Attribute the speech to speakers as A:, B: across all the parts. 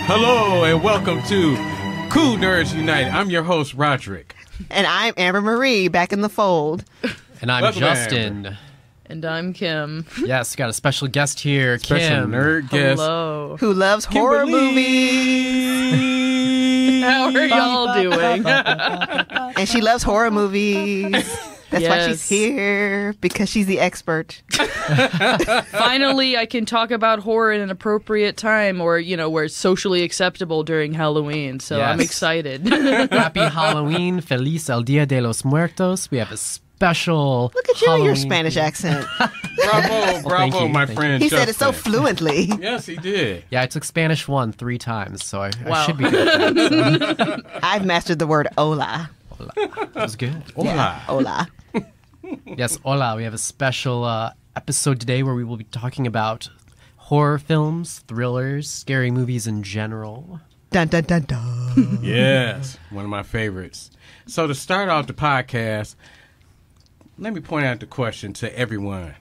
A: Hello and welcome to Cool Nerds United. I'm your host, Roderick.
B: And I'm Amber Marie, back in the fold.
C: And I'm
A: Welcome,
C: Justin.
A: Amber.
D: And I'm Kim.
C: Yes, got a special guest here,
A: Special
C: Kim.
A: nerd guest.
D: Hello.
B: Who loves horror movies.
D: How are y'all doing?
B: And she loves horror movies. That's why she's
D: Yes.
B: here, because she's the expert.
D: Finally, I can talk about horror in an appropriate time, or where it's socially acceptable during Halloween. So I'm
C: Yes.
D: excited.
C: Happy Halloween. Feliz el Dia de los Muertos. We have a special
B: Look at you and your
C: Halloween
B: Spanish accent.
A: Bravo,
C: you,
A: my
C: thank
A: friend.
B: He said it so
A: Justin.
B: fluently.
A: Yes, he did.
C: Yeah, I took Spanish 1 3 times, so I
D: Wow.
C: should be good at that. So.
B: I've mastered the word hola.
C: That was good.
A: Hola.
B: Yeah, hola.
C: Yes, hola. We have a special episode today where we will be talking about horror films, thrillers, scary movies in general.
B: Dun, dun, dun, dun.
A: Yes, one of my favorites. So to start off the podcast, let me point out the question to everyone.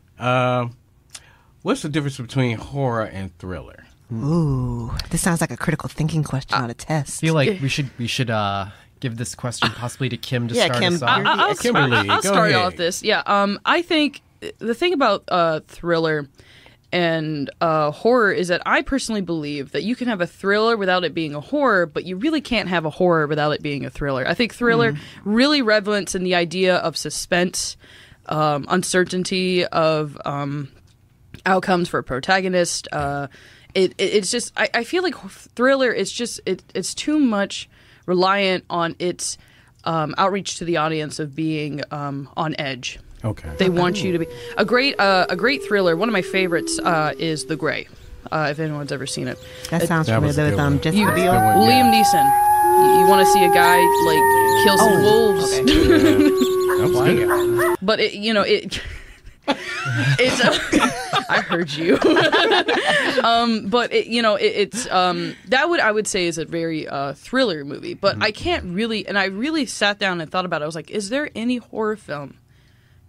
A: What's the difference between horror and thriller?
B: Ooh, this sounds like a critical thinking question on a
C: I
B: test.
C: feel like we should give this question possibly to Kim to
B: Yeah,
C: start
B: Kim,
C: us off.
B: you're-
A: Kimberly,
D: I'll
A: go
D: start
A: ahead.
D: off this. Yeah. I think the thing about thriller and horror is that I personally believe that you can have a thriller without it being a horror, but you really can't have a horror without it being a thriller. I think thriller really revelants in the idea of suspense, uncertainty of outcomes for a protagonist. It's just I feel like thriller is just it's too much reliant on its outreach to the audience of being on edge.
A: Okay.
D: They want you to be a great thriller. One of my favorites is The Grey. If anyone's ever seen it,
B: That sounds
A: That was a
B: familiar
A: good
B: with
A: one.
D: you,
B: Jessica
A: Good
B: Biel.
A: one.
D: Liam Neeson. You want to see a guy like kill some wolves, but it's. I heard you. But I would say is a very thriller movie. But I can't really, and I really sat down and thought about it. I was like, is there any horror film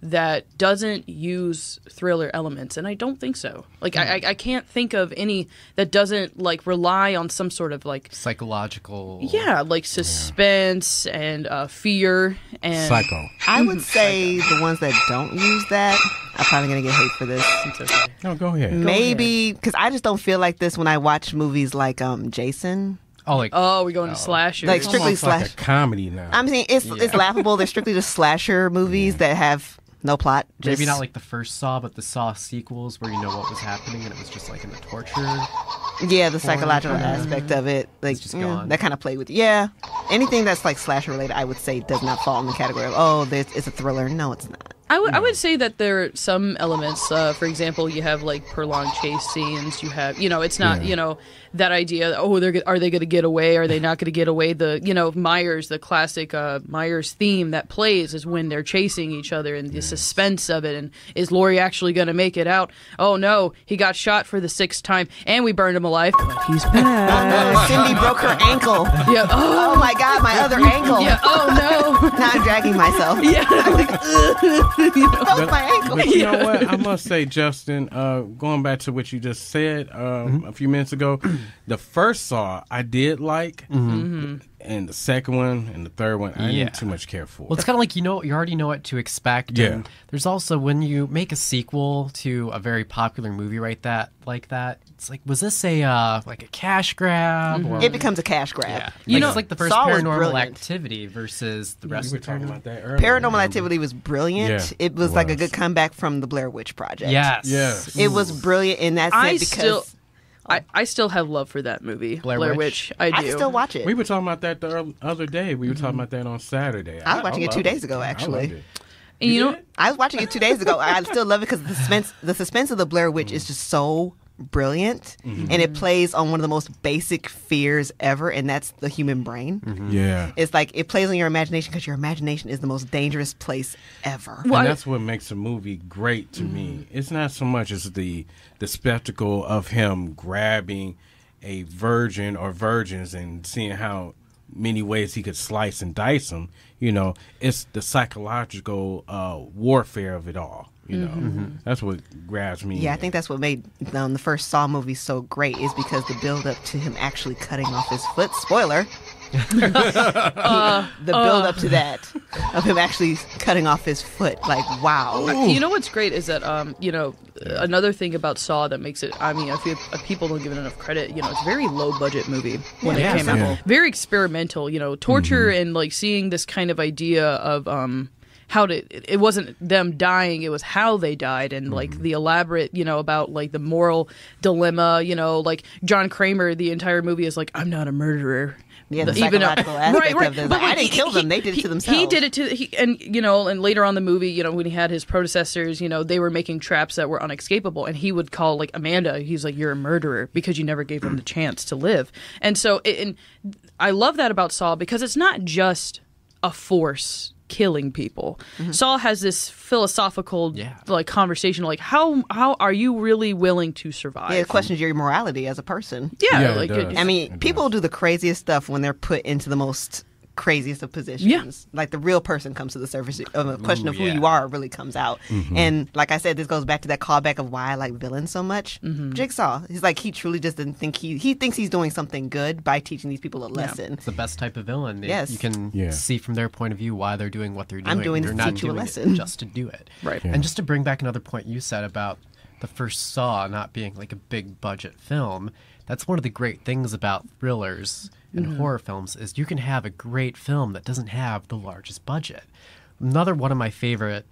D: that doesn't use thriller elements? And I don't think so. Like I can't think of any that doesn't like rely on some sort of like
C: Psychological.
D: like suspense and fear and
A: Psycho.
B: I would say the ones that don't use that are probably going to get hate for this.
D: It's okay.
A: No, go ahead.
B: Maybe, because I just don't feel like this when I watch movies like Jason.
C: Oh, like
D: Oh, we're going to slasher.
B: Like
A: It's
B: strictly
A: almost like
B: slash.
A: a comedy now.
B: I'm saying it's laughable. They're strictly just slasher movies that have no plot. Just,
C: maybe not like the first Saw, but the Saw sequels where you know what was happening and it was just like in the torture.
B: yeah, the psychological aspect of it, like
C: just gone.
B: that kind of play with. Yeah, anything that's like slasher related, I would say does not fall in the category of it's a thriller. No, it's not.
D: I would say that there are some elements. For example, you have like prolonged chase scenes. You have, it's not, that idea. Oh, are they going to get away? Are they not going to get away? The, Myers, the classic Myers theme that plays is when they're chasing each other and the suspense of it. And is Laurie actually going to make it out? Oh no, he got shot for the 6th time, and we burned him alive. But he's back.
B: Oh, Cindy broke her ankle.
D: Yeah.
B: Oh my God, my other ankle.
D: Yeah. Oh no.
B: Now I'm dragging myself.
D: Yeah.
B: Broke my ankle.
A: But you know what? I must say, Justin, going back to what you just said a few minutes ago, the first Saw I did like, and the second one and the third one I
C: Yeah.
A: didn't too much care for.
C: Well, it's kind of like, you already know what to expect.
A: Yeah.
C: And there's also, when you make a sequel to a very popular movie like that, it's like, was this a cash grab? Or,
B: It becomes a cash grab.
C: yeah.
D: You know,
C: it's like the first
B: Saw was
C: Paranormal
B: brilliant.
C: Activity versus the rest
A: we were
C: of
A: talking
C: the
A: about that earlier.
B: Paranormal Activity was brilliant.
A: Yeah,
B: it was
A: it
B: like a
A: was.
B: good comeback from the Blair Witch Project.
C: Yes.
A: Yes.
B: It was brilliant in that sense because
D: I still have love for that movie,
C: Blair
D: Blair
C: Witch.
D: Witch. I do.
B: I can still watch it.
A: We were talking about that the other day. We were talking about that on Saturday.
B: I was watching it 2
A: loved
B: days ago,
A: I
B: actually.
A: loved it.
D: And you know,
A: did?
B: I was watching it 2 days ago. I still love it because the suspense of the Blair Witch is just so brilliant, and it plays on one of the most basic fears ever, and that's the human brain.
A: Yeah.
B: It's like it plays on your imagination because your imagination is the most dangerous place ever.
D: Well,
A: And that's what makes a movie great to me. It's not so much as the spectacle of him grabbing a virgin or virgins and seeing how many ways he could slice and dice them. You know, it's the psychological warfare of it all. You know, that's what grabs me.
B: Yeah, I think that's what made the first Saw movie so great is because the build up to him actually cutting off his foot. Spoiler. The build up to that of him actually cutting off his foot, like wow.
D: You know what's great is that another thing about Saw that makes it, I mean, I feel people don't give it enough credit. You know, it's a very low budget movie when it came out.
A: Yeah.
D: Very experimental. You know, torture and like seeing this kind of idea of it wasn't them dying, it was how they died, and like the elaborate, you know, about like the moral dilemma, you know, like John Kramer, the entire movie is like, I'm not a murderer.
B: Yeah, the psychological aspect of this.
D: But
B: I didn't kill them; they did it to themselves.
D: He did it to, and later on the movie, you know, when he had his predecessors, you know, they were making traps that were unescapable, and he would call like Amanda. He's like, "You're a murderer because you never gave them the chance to live." And so, and I love that about Saw because it's not just a force killing people. Saul has this philosophical like conversation like how are you really willing to survive?
B: Yeah, it questions your morality as a person.
D: Yeah,
A: it does.
B: I mean, people do the craziest stuff when they're put into the most craziest of positions.
D: Yeah.
B: Like the real person comes to the surface. A question of who you are really comes out. And like I said, this goes back to that callback of why I like villains so much. Jigsaw. He's like, he truly just doesn't think he thinks he's doing something good by teaching these people a lesson.
C: It's the best type of villain.
B: Yes.
C: You can see from their point of view why they're doing what they're doing.
B: I'm doing
C: they're
B: this to
C: not
B: teach you a
C: doing
B: lesson.
C: it just to do it.
D: Right.
C: And just to bring back another point you said about the first Saw not being like a big budget film, that's one of the great things about thrillers and horror films is you can have a great film that doesn't have the largest budget. Another one of my favorite,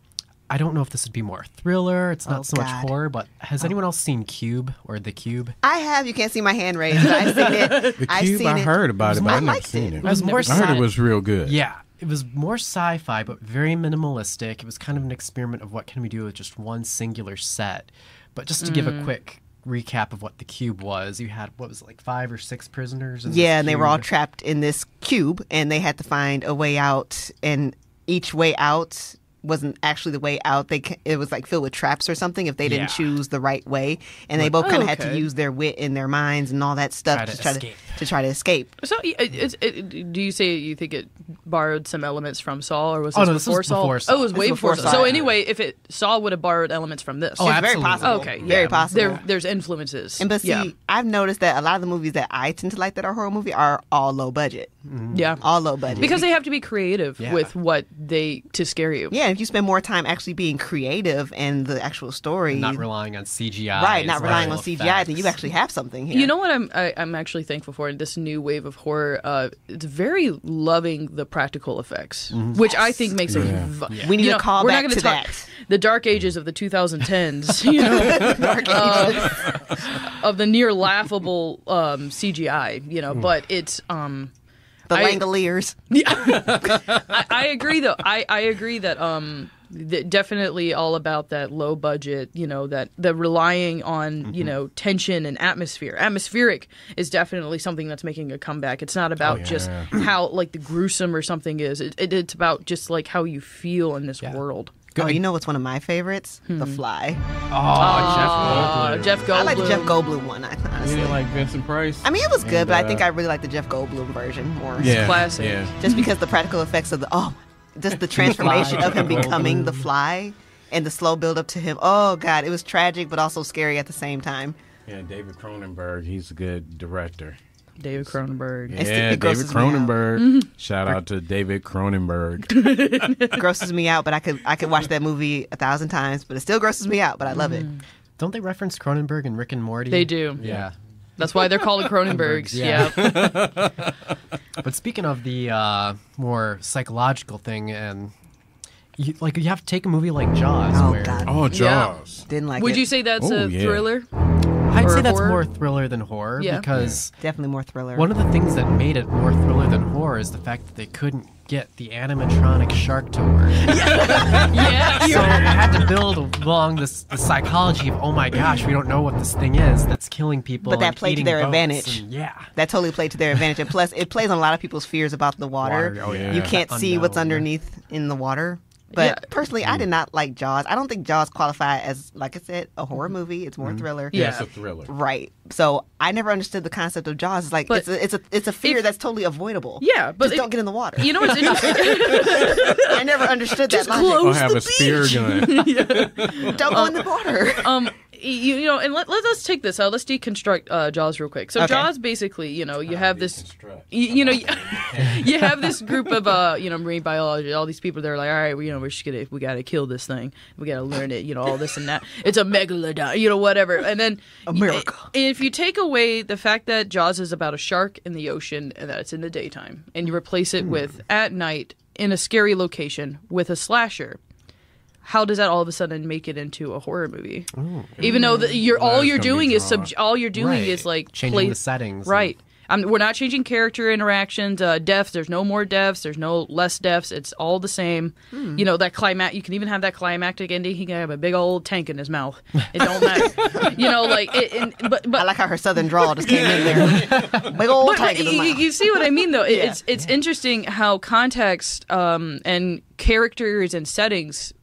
C: I don't know if this would be more thriller, it's not so much horror, but has anyone else seen Cube or The Cube?
B: I have. You can't see my hand raised, but I've seen it.
A: The Cube, I heard about it, but I've never
B: liked
A: seen
B: it.
A: it.
C: It was more
A: I heard it was real good.
C: Yeah, it was more sci-fi, but very minimalistic. It was kind of an experiment of what can we do with just one singular set. But just to give a quick recap of what the Cube was, you had, what was it, like 5 or 6 prisoners?
B: Yeah, and they were all trapped in this cube, and they had to find a way out, and each way out wasn't actually the way out. It was like filled with traps or something if they didn't choose the right way, and they both kind of had to use their wit and their minds and all that stuff to try to escape.
D: So, do you say you think it borrowed some elements from Saw, or was
C: Oh,
D: this
C: no, this
D: before
C: was
D: Saw?
C: before Saw.
D: Oh, it was way
B: This was
D: before
B: before
D: Saw. So
B: Saw.
D: anyway, if Saw would have borrowed elements from this.
C: Oh,
B: It's very
C: absolutely.
B: possible.
D: Okay,
B: Very possible.
D: There's influences.
B: And but see, I've noticed that a lot of the movies that I tend to like that are horror movie are all low budget.
D: yeah,
B: All low budget.
D: because they have to be creative
C: Yeah.
D: with what to scare you.
B: yeah, if you spend more time actually being creative and the actual story,
C: Not relying on CGI.
B: right, not relying on
C: special
B: CGI, then
C: effects.
B: you actually have something here.
D: You know what I'm actually thankful for in this new wave of horror? It's very loving the practical effects, which I think makes it.
B: We need
D: you
B: a
D: know,
B: call
D: we're
B: back
D: not gonna
B: to
D: talk
B: that.
D: the dark ages of the 2010s. You know,
B: Dark Ages.
D: of the near laughable CGI. You know, but it's
B: The Langoliers.
D: I agree though. I agree that definitely all about that low budget, you know, that the relying on, you know, tension and atmosphere. Atmospheric is definitely something that's making a comeback. It's not about just how like the gruesome or something is. It's about just like how you feel in this world.
B: Oh, you know what's one of my favorites? The Fly.
D: Jeff Goldblum.
B: I like the Jeff Goldblum one,
A: You
B: honestly.
A: didn't like Vincent Price?
B: I mean, it was good,
A: And,
B: but I think I really like the Jeff Goldblum version more.
A: yeah,
D: classic.
A: Yeah.
B: Just because the practical effects of just the transformation of him becoming the Fly and the slow build up to him. Oh God, it was tragic but also scary at the same time.
A: Yeah, David Cronenberg, he's a good director.
D: David Cronenberg.
B: It
A: Yeah, David
B: grosses me out.
A: Cronenberg. Shout out to David Cronenberg.
B: It grosses me out, but I could watch that movie 1,000 times, but it still grosses me out, but I love it.
C: Don't they reference Cronenberg in Rick and Morty?
D: They do.
C: Yeah.
D: That's why they're called Cronenbergs.
C: Yeah.
D: Yeah.
C: But speaking of the more psychological thing, and you have to take a movie like Jaws,
B: Oh
C: where
B: God,
A: Oh, Jaws.
B: didn't like
D: Would
B: it.
D: you say that's
A: Oh,
D: a
A: yeah.
D: thriller?
C: I'd
D: or
C: say that's
D: horror?
C: more thriller than horror
D: Yeah.
C: because
B: Definitely more thriller.
C: one of the things that made it more thriller than horror is the fact that they couldn't get the animatronic shark to work.
D: Yeah.
C: So they had to build along the psychology of, oh my gosh, we don't know what this thing is that's killing people.
B: But that
C: and
B: played to
C: eating
B: their
C: boats
B: advantage.
C: and- yeah.
B: That totally played to their advantage, and plus, it plays on a lot of people's fears about the water.
C: Oh, yeah.
B: You can't see what's
C: Unknown.
B: underneath in the water. But personally, I did not like Jaws. I don't think Jaws qualified as, like I said, a horror movie. It's more thriller.
A: Yeah, it's a thriller.
B: Right. So I never understood the concept of Jaws. It's like
D: But
B: it's a fear that's totally avoidable.
D: Yeah, but
B: just don't get in the water.
D: You know what's interesting?
B: I never understood that logic.
A: Or have a spear gun.
B: Don't go in the water.
D: You know, and let's take this out. Let's deconstruct Jaws real quick. So
B: Okay.
D: Jaws, basically, you know, you have this, you have this group of, marine biology, all these people that are like, all right, we got to kill this thing. We got to learn it, you know, all this and that. It's a megalodon, you know, whatever. And then
B: America.
D: If you take away the fact that Jaws is about a shark in the ocean and that it's in the daytime, and you replace it with at night in a scary location with a slasher, how does that all of a sudden make it into a horror movie? Even though all you're doing is like
C: changing the settings.
D: Right. We're not changing character interactions, deaths. There's no more deaths. There's no less deaths. It's all the same. You know, that you can even have that climactic ending. He can have a big old tank in his mouth. It don't matter. You know, like but
B: I like how her southern drawl just came in there. Big old tank in the mouth.
D: you see what I mean, though. It's interesting how context and characters and settings,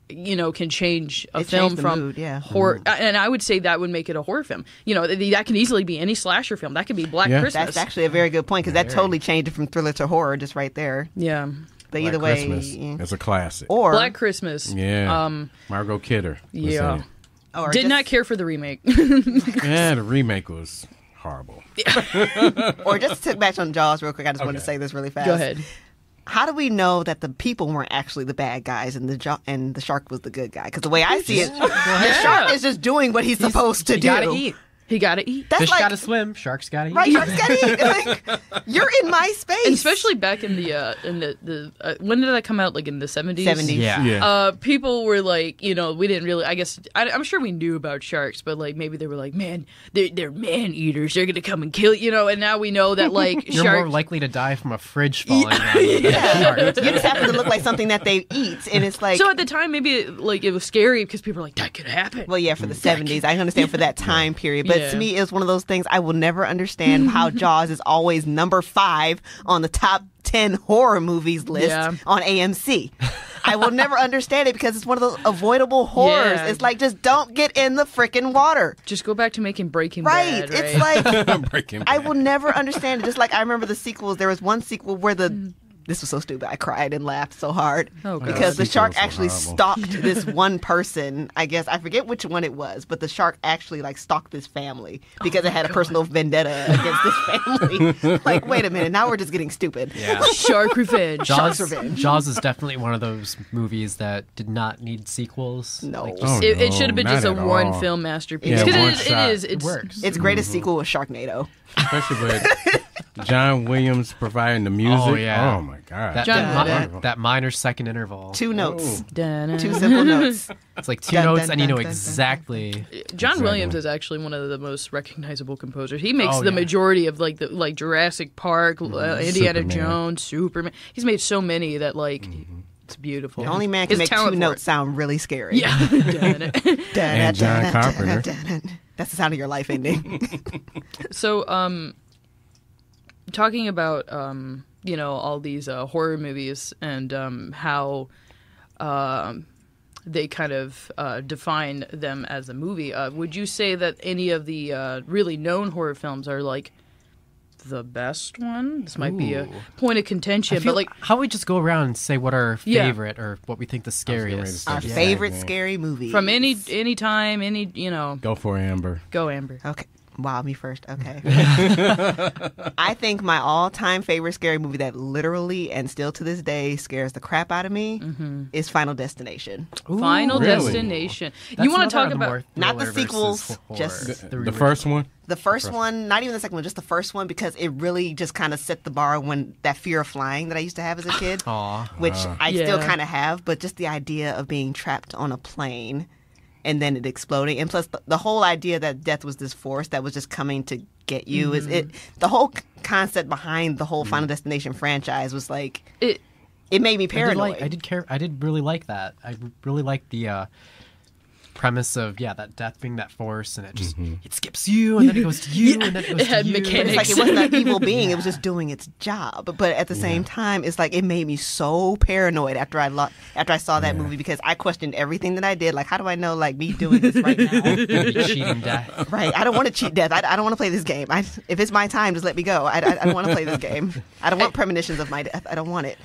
D: you know, can change a film from
B: mood,
D: horror, and I would say that would make it a horror film. You know, that can easily be any slasher film. That could be Black Christmas.
B: That's actually a very good point because that totally changed it from thriller to horror just right there.
D: Yeah,
B: But
A: Black
B: either way,
A: Christmas. It's a classic.
B: or
D: Black Christmas.
A: Yeah. Margot Kidder. was
D: Yeah.
A: in it.
B: or
D: Did
B: just-
D: not care for the remake.
A: Yeah, the remake was horrible.
B: Or just to take back on Jaws real quick. I just wanted to say this really fast.
D: Go ahead.
B: How do we know that the people weren't actually the bad guys and the shark was the good guy? Because the way I see it, the shark is just doing what he's supposed to
C: You
B: do.
C: gotta eat.
D: He got to eat.
B: That's
C: Fish
B: like,
C: gotta swim. Sharks gotta eat.
B: right? Sharks gotta eat. Like, you're in my space.
D: And especially back in the when did that come out? Like in the 70s?
B: 70s.
C: Yeah.
D: People were like, you know, we didn't really. I guess I'm sure we knew about sharks, but like maybe they were like, man, they're man eaters. They're gonna come and kill you know. And now we know that like
C: You're
D: sharks.
C: more likely to die from a fridge falling on you than a
B: Yeah.
C: shark.
B: You just happen to look like something that they eat, and it's like.
D: So at the time, maybe it was scary because people were like, that could happen.
B: Well, yeah, for the 70s. I understand for that time period. But
D: Yeah.
B: to me, it's one of those things I will never understand how Jaws is always number 5 on the top 10 horror movies list
D: Yeah.
B: on AMC. I will never understand it because it's one of those avoidable horrors.
D: Yeah.
B: It's like, just don't get in the freaking water.
D: Just go back to making Breaking
B: Right.
D: Bad. Right.
B: It's like,
A: Breaking
B: I
A: Bad.
B: will never understand it. Just like I remember the sequels. There was one sequel where this was so stupid. I cried and laughed so hard
D: Oh, God.
B: because the
A: Sequels
B: shark
A: are
B: actually
A: horrible.
B: stalked this one person. I guess I forget which one it was, but the shark actually like stalked this family because it had a personal vendetta against this family. Like, wait a minute, now we're just getting stupid.
C: Yeah.
D: Shark Revenge.
B: Shark's Revenge.
C: Jaws is definitely one of those movies that did not need sequels.
B: No.
C: Like,
A: Oh,
D: It
A: no,
D: should have been just
A: not
D: a
A: at
D: one
A: all.
D: film masterpiece.
A: Yeah,
D: 'Cause
A: one
D: it
A: shot.
D: is.
C: it works.
B: Its greatest sequel was Sharknado.
A: Especially with John Williams providing the music.
C: Oh, yeah.
A: Oh, my God.
C: that,
D: John-
C: that minor second interval.
B: 2 notes.
D: Dun-dun.
B: 2 simple notes.
C: It's like 2
B: Dun,
C: notes
B: dun,
C: and you know
B: dun, dun, dun, dun.
C: exactly.
D: John
A: Exactly.
D: Williams is actually one of the most recognizable composers. He makes
C: Oh,
D: the
C: yeah.
D: majority of like Jurassic Park, Indiana
A: Superman.
D: Jones, Superman. He's made so many that like it's beautiful.
B: The only man
D: His
B: can make 2
D: talent for
B: notes
D: it.
B: sound really scary.
D: Yeah. Dun-dun.
A: And John Carpenter.
B: That's the sound of your life ending.
D: So, talking about all these horror movies and how they kind of define them as a movie. Would you say that any of the really known horror films are like the best one? This might be a
C: Ooh.
D: point of contention,
C: I feel
D: but like
C: how we just go around and say what our
D: Yeah.
C: favorite or what we think the scariest.
B: Our
A: Yeah.
B: favorite
A: Yeah.
B: scary movie.
D: from any time,
A: Go for Amber.
D: go Amber.
B: Okay. Wow, me first. Okay. I think my all-time favorite scary movie that literally and still to this day scares the crap out of me is Final Destination.
D: Final
A: really?
D: Destination.
C: That's
D: You want to
C: another
D: talk
C: of the
D: about?
C: more
B: Not the
C: thriller
B: sequels,
C: versus horror.
B: just
A: The
C: original.
A: first one?
B: The first one, not even the second one, just the first one, because it really just kind of set the bar when that fear of flying that I used to have as a kid,
C: Aw.
B: which I still
D: Yeah.
B: kind of have, but just the idea of being trapped on a plane and then it exploding, and plus the whole idea that death was this force that was just coming to get you is it. The whole concept behind the whole Final Destination franchise was like it made me paranoid.
C: I did really like that. I really liked the premise of that death being that force, and it just it skips you, and then it goes to you, and then it goes
D: it had
C: to you.
D: mechanics.
B: It's like it wasn't an evil being; it was just doing its job. But at the same time, it's like it made me so paranoid after I saw that movie, because I questioned everything that I did. Like, how do I know, like, me doing this right now?
C: Cheating death.
B: Right. I don't want to cheat death. I don't want to play this game. If it's my time, just let me go. I don't want to play this game. I don't want premonitions of my death. I don't want it.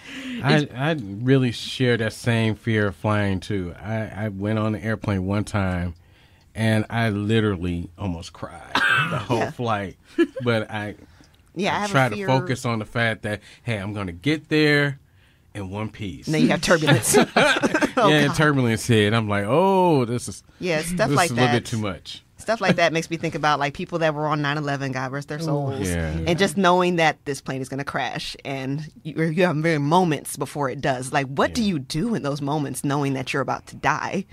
A: I really share that same fear of flying too. I went on an airplane one time, and I literally almost cried the whole flight. But I
B: have
A: try
B: a fear.
A: to focus on the fact that, hey, I'm going to get there in one piece.
B: And then you have turbulence.
A: And turbulence hit. I'm like, oh, this is
B: stuff
A: this
B: like
A: is a
B: that.
A: little bit too much.
B: Stuff like that makes me think about like people that were on 9/11, God rest their souls,
A: Yeah.
B: and just knowing that this plane is going to crash, and you have very moments before it does. Like, what do you do in those moments, knowing that you're about to die,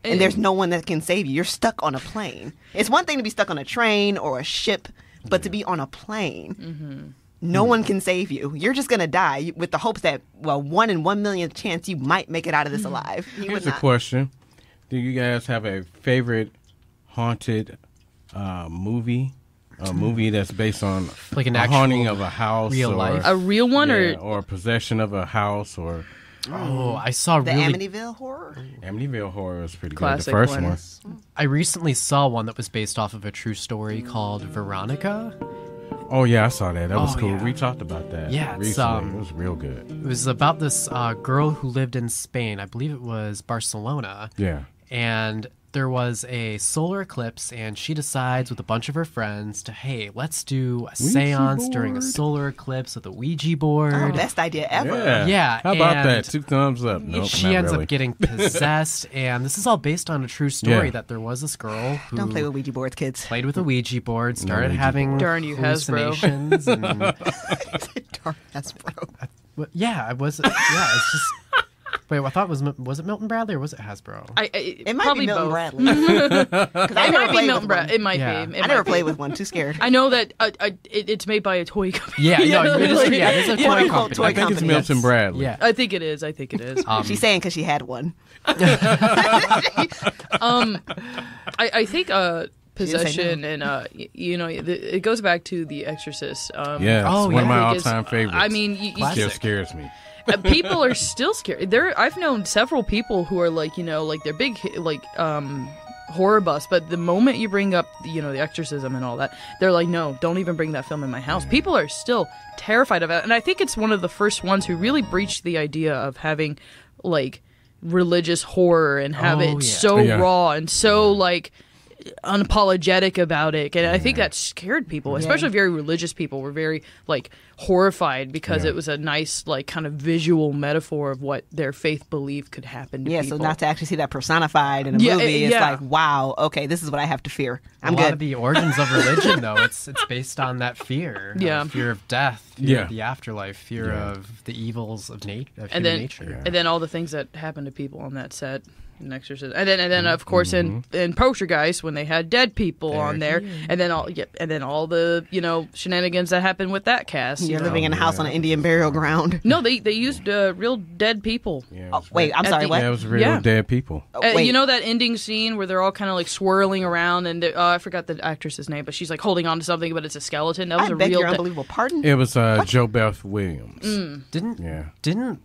B: and there's no one that can save you? You're stuck on a plane. It's one thing to be stuck on a train or a ship, but to be on a plane, no one can save you. You're just going to die with the hopes that 1 in 1 million chance you might make it out of this alive. You
A: Here's
B: would
A: a
B: not.
A: question: do you guys have a favorite haunted movie? A movie that's based on
C: Like an
A: a
C: actual
A: haunting of a house,
C: real
A: or,
C: life?
D: A real one,
A: or possession of a house, or
C: Oh, I saw
B: The
C: really.
B: Amityville horror.
A: Amityville Horror was pretty
D: Classic
A: good. The first
D: one.
A: one.
C: I recently saw one that was based off of a true story called Veronica.
A: Oh yeah, I saw that. That was
C: Oh,
A: cool.
C: yeah.
A: We talked about that.
C: Yeah, it's,
A: recently. It was real good.
C: It was about this girl who lived in Spain. I believe it was Barcelona.
A: Yeah.
C: And there was a solar eclipse, and she decides with a bunch of her friends to, hey, let's do a seance during a
A: board.
C: solar eclipse with a Ouija board.
B: Oh, best idea ever.
C: Yeah,
A: How about
C: and
A: that? 2 thumbs up. Nope,
C: She
A: not
C: ends
A: really.
C: up getting possessed, and this is all based on a true story
A: Yeah.
C: that there was this girl who
B: Don't play with Ouija boards, kids.
C: played with a Ouija board, started
A: Ouija
C: having
A: board.
D: Darn you, Hasbro.
C: hallucinations. And,
B: Darn, that's bro.
C: yeah, it's just... Wait, I thought was it Milton Bradley or was it Hasbro?
B: It might
D: probably
B: be Milton
D: both.
B: Bradley. 'Cause I
D: It
B: never
D: might be
B: played
D: Milton
B: with one.
D: Bradley. It might
C: Yeah.
D: be.
B: I never played with one. Too scared.
D: I know that it's made by a toy company.
C: Yeah, no, there's a
B: Yeah,
C: toy
B: quote,
C: company.
B: toy
A: I think it's
B: company,
A: Milton
B: yes.
A: Bradley.
C: Yeah.
D: I think it is. I think it is.
B: She's saying because she had one.
D: I think possession
B: no.
D: and it goes back to The Exorcist.
A: Yeah, it's one of my
D: I think
A: all-time favorites.
D: I mean, you
A: Still
C: Classic.
A: scares me.
D: people are still scared. I've known several people who are like they're big horror buffs, but the moment you bring up the exorcism and all that, they're like, no, don't even bring that film in my house. People are still terrified of it, and I think it's one of the first ones who really breached the idea of having like religious horror and have
C: Oh,
D: it
C: yeah.
D: so
A: Yeah.
D: raw and so like unapologetic about it, and I think that scared people, especially very religious people were very like horrified because
A: Yeah.
D: it was a nice like kind of visual metaphor of what their faith believed could happen to
B: Yeah,
D: people.
B: so not to actually see that personified in a
D: Yeah,
B: movie, it's
D: yeah.
B: like, wow, okay, this is what I have to fear. I'm
C: a lot
B: good.
C: of the origins of religion, though, it's based on that fear.
D: Yeah.
C: Fear of death, fear
A: Yeah.
C: of the afterlife, fear
A: Yeah.
C: of the evils of human
D: and then
C: nature.
D: and then all the things that happened to people on that set in Exorcist, and then of course in Poltergeist when they had dead people on there, and then all the shenanigans that happened with that cast.
B: You're
D: you know.
B: living in a house on an Indian burial ground.
D: No, they used real dead people.
A: Yeah, it
B: Oh,
A: was
B: wait, I'm
D: At
B: sorry,
D: the-
B: what?
A: Yeah, it was real
D: Yeah.
A: dead people.
B: Wait.
D: You know that ending scene where they're all kind of like swirling around, and I forgot the actress's name, but she's like holding on to something, but it's a skeleton. That was
B: I
D: a
B: beg
D: real.
B: your unbelievable pardon?
A: It was Joe Beth Williams.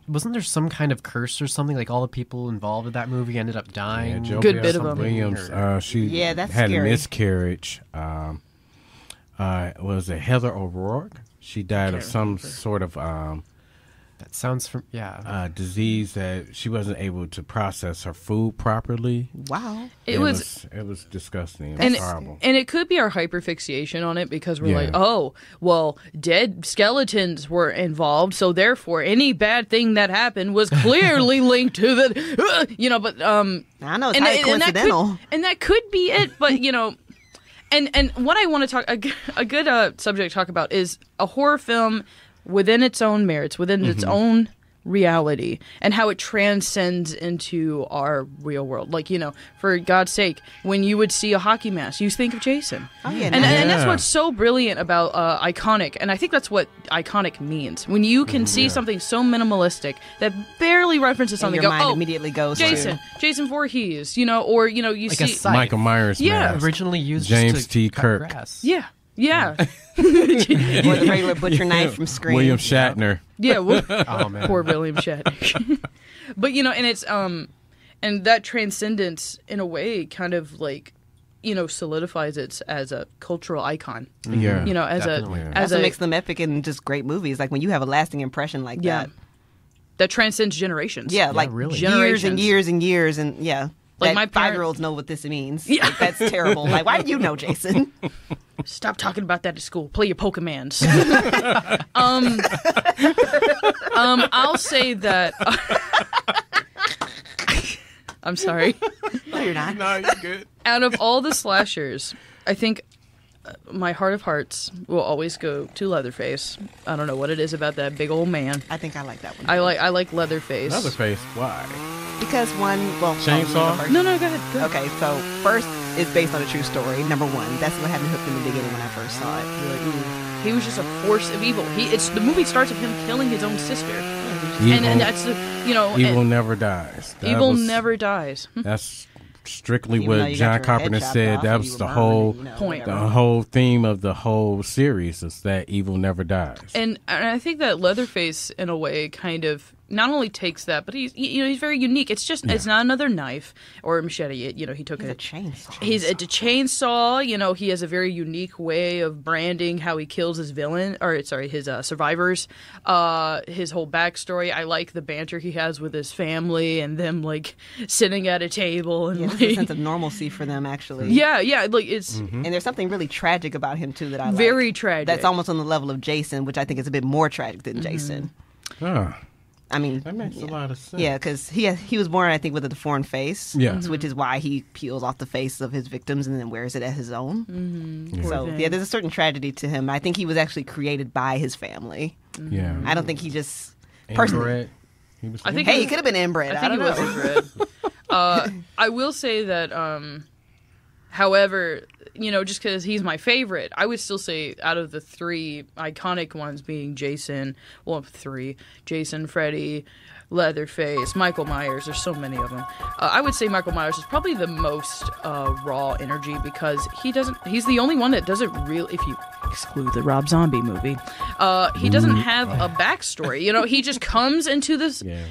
C: Wasn't there some kind of curse or something? Like all the people involved in that movie ended up
A: Yeah,
C: dying.
A: Joe
D: Good
A: Beth
D: bit of 'em.
A: Williams. She
B: Yeah, that's
A: had
B: scary.
A: a miscarriage. Was it Heather O'Rourke? She died of some sort of
C: That sounds from
A: disease that she wasn't able to process her food properly.
B: Wow.
D: It was
A: disgusting. It
D: and
A: was horrible.
D: and it could be our hyperfixation on it because we're
A: Yeah.
D: like, oh, well, dead skeletons were involved, so therefore any bad thing that happened was clearly linked to the, But
B: I know it's highly coincidental.
D: that could be it, but and what I want to talk a good subject to talk about is a horror film within its own merits, within its own reality and how it transcends into our real world. Like, for God's sake, when you would see a hockey mask, you think of Jason.
B: Oh, yeah.
D: And that's what's so brilliant about iconic, and I think that's what iconic means. When you can see something so minimalistic that barely references something,
B: your mind immediately goes
D: Jason,
B: to
D: Jason Voorhees, or you
C: like
D: see
C: a scythe.
A: Michael Myers mask.
C: Originally used
A: James
C: just to
A: T.
C: cut
A: Kirk.
C: grass.
D: Yeah.
B: or the regular butcher knife from Scream.
A: William Shatner.
D: Yeah.
C: Oh man.
D: Poor William Shatner. But and it's and that transcendence in a way kind of like solidifies it as a cultural icon.
A: Yeah.
D: As
C: Definitely.
D: as
B: That's what makes them epic and just great movies. Like when you have a lasting impression like that.
D: that transcends generations.
B: Yeah, like
C: really.
B: years and years and years and
D: Like
B: that
D: my parent-
B: 5-year-olds know what this means.
D: Yeah.
B: Like, that's terrible. Like, why do you know, Jason?
D: Stop talking about that at school. Play your Pokemans. I'll say that. I'm sorry.
B: No, you're not.
A: No, you're good.
D: Out of all the slashers, I think my heart of hearts will always go to Leatherface. I don't know what it is about that big old man.
B: I think I like that one.
D: I like Leatherface.
A: Leatherface. Why?
B: Because one,
A: Chainsaw?
B: first.
D: No, go ahead.
B: Okay, so first is based on a true story. Number one, that's what had me hooked in the beginning when I first saw it. You're like, ooh.
D: He was just a force of evil. The movie starts with him killing his own sister,
A: Evil,
D: and that's
A: evil never dies. That
D: evil
A: was-
D: never dies.
A: That's strictly
B: Even though
A: what
B: you
A: John
B: got your head
A: Carpenter
B: chopped
A: said.
B: off
A: That
B: and
A: was
B: you
A: the
B: were
A: whole
B: burning,
D: point.
A: the
B: whatever.
A: whole theme of the whole series is that evil never dies.
D: And I think that Leatherface, in a way, kind of not only takes that, but he's very unique. It's just it's not another knife or a machete. He took
B: He's a chainsaw.
D: He's a chainsaw. He has a very unique way of branding how he kills his his survivors. His whole backstory. I like the banter he has with his family and them like sitting at a table and
B: Yeah, there's a sense of normalcy for them, actually.
D: yeah, like it's
B: And there's something really tragic about him, too, that I like.
D: very tragic.
B: That's almost on the level of Jason, which I think is a bit more tragic than Jason.
A: Ah,
B: I mean,
A: that makes a lot of sense.
B: yeah, because he was born, I think, with a deformed face.
A: Yeah.
B: Which is why he peels off the face of his victims and then wears it as his own.
D: Poor
B: So,
D: thing.
B: yeah, there's a certain tragedy to him. I think he was actually created by his family.
A: Yeah.
B: I don't think he just personally.
A: Inbred. He was
D: I think
B: Hey, he could have been inbred.
D: I
B: I,
D: think
B: don't
D: he
B: know.
D: was inbred. I will say that, however, just because he's my favorite, I would still say out of the three iconic ones being Jason, Jason, Freddy, Leatherface, Michael Myers. There's so many of them. I would say Michael Myers is probably the most raw energy because he's the only one that doesn't really, if you exclude the Rob Zombie movie, he doesn't have a backstory. He just comes into this. Yeah.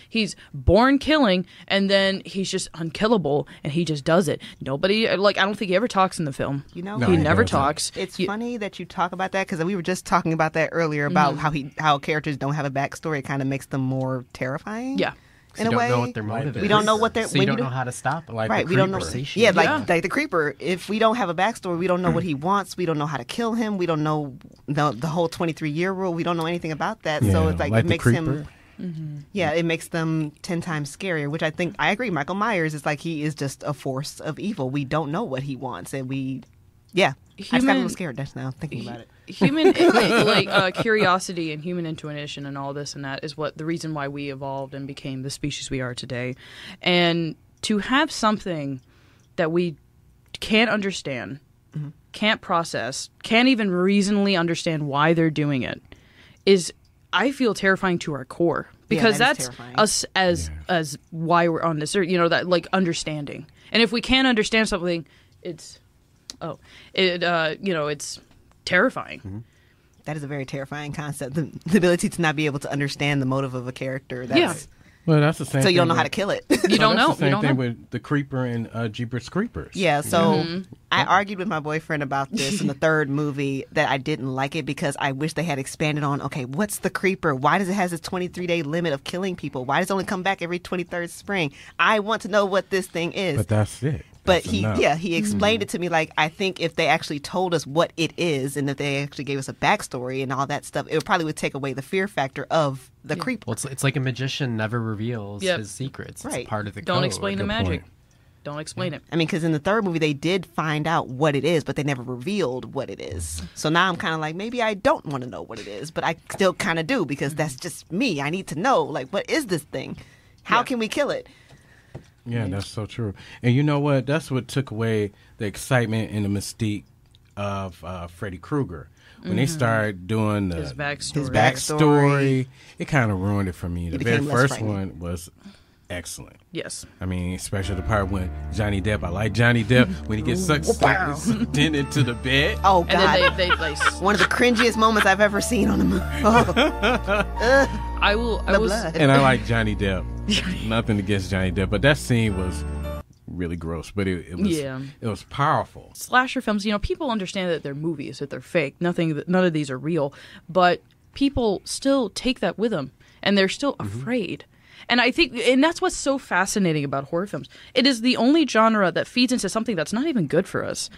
D: He's born killing, and then he's just unkillable, and he just does it. Nobody I don't think he ever talks in the film.
A: No,
D: he
A: he
D: never
A: doesn't.
D: talks.
B: It's funny that you talk about that because we were just talking about that earlier about how characters don't have a backstory. It kind of makes them more terrifying.
D: Yeah.
B: In
C: you
B: a
C: don't
B: way,
C: know what their motive is.
B: we don't know what their.
C: So you
B: when
C: don't
B: you
C: know how to stop it.
A: Like
B: right,
A: the
B: we don't know.
A: Creeper.
B: Yeah,
D: Yeah.
B: like the creeper. If we don't have a backstory, we don't know what he wants. We don't know how to kill him. We don't know the whole 23-year rule. We don't know anything about that. So
A: Yeah,
B: it's like
A: like
B: it
A: the
B: makes
A: Creeper.
B: him. Yeah, it makes them 10 times scarier. Which I agree. Michael Myers is like he is just a force of evil. We don't know what he wants, and I just got a little scared just now thinking about it.
D: Human curiosity and human intuition and all this and that is the reason why we evolved and became the species we are today. And to have something that we can't understand, can't process, can't even reasonably understand why they're doing it is, I feel, terrifying to our core. Because
B: that is
D: that's
B: terrifying.
D: us as why we're on this earth, that like understanding. And if we can't understand something, it's terrifying.
B: That is a very terrifying concept. The ability to not be able to understand the motive of a character. That's,
A: Well, that's the same.
B: So you don't know
A: thing
B: how to kill it.
D: You don't know.
A: That's the
D: You
A: same
D: don't
A: thing
D: know.
A: with the Creeper and Jeepers Creepers.
B: Yeah, so I argued with my boyfriend about this in the third movie that I didn't like it because I wish they had expanded on, okay, what's the creeper? Why does it have this 23-day limit of killing people? Why does it only come back every 23rd spring? I want to know what this thing is.
A: But that's it.
B: But
A: That's enough.
B: he explained it to me like, I think if they actually told us what it is and if they actually gave us a backstory and all that stuff, it probably would take away the fear factor of the creeper.
C: Well, it's like a magician never reveals
D: Yep.
C: his secrets.
B: Right.
C: It's part of the
D: Don't
C: code.
D: explain the
A: Good
D: magic.
A: point.
D: Don't explain it.
B: I mean, because in the third movie, they did find out what it is, but they never revealed what it is. So now I'm kind of like, maybe I don't want to know what it is, but I still kind of do because that's just me. I need to know, like, what is this thing? How can we kill it?
A: Yeah, that's so true. And you know what? That's what took away the excitement and the mystique of Freddy Krueger. When they started doing
D: His backstory.
B: backstory.
A: It kind of ruined it for me. The very
B: became less
A: first
B: frightening.
A: one was excellent.
D: Yes.
A: I mean, especially the part when Johnny Depp, I like Johnny Depp, when he gets sucked into the bed.
B: Oh,
D: And
B: God.
D: then they
B: One of the cringiest moments I've ever seen on a movie. Oh,
D: I will
B: blood.
A: And I like Johnny Depp. Nothing against Johnny Depp, but that scene was really gross, but it was powerful.
D: slasher films, people understand that they're movies, that they're fake. None of these are real, but people still take that with them, and they're still afraid. And I think, and that's what's so fascinating about horror films. It is the only genre that feeds into something that's not even good for us.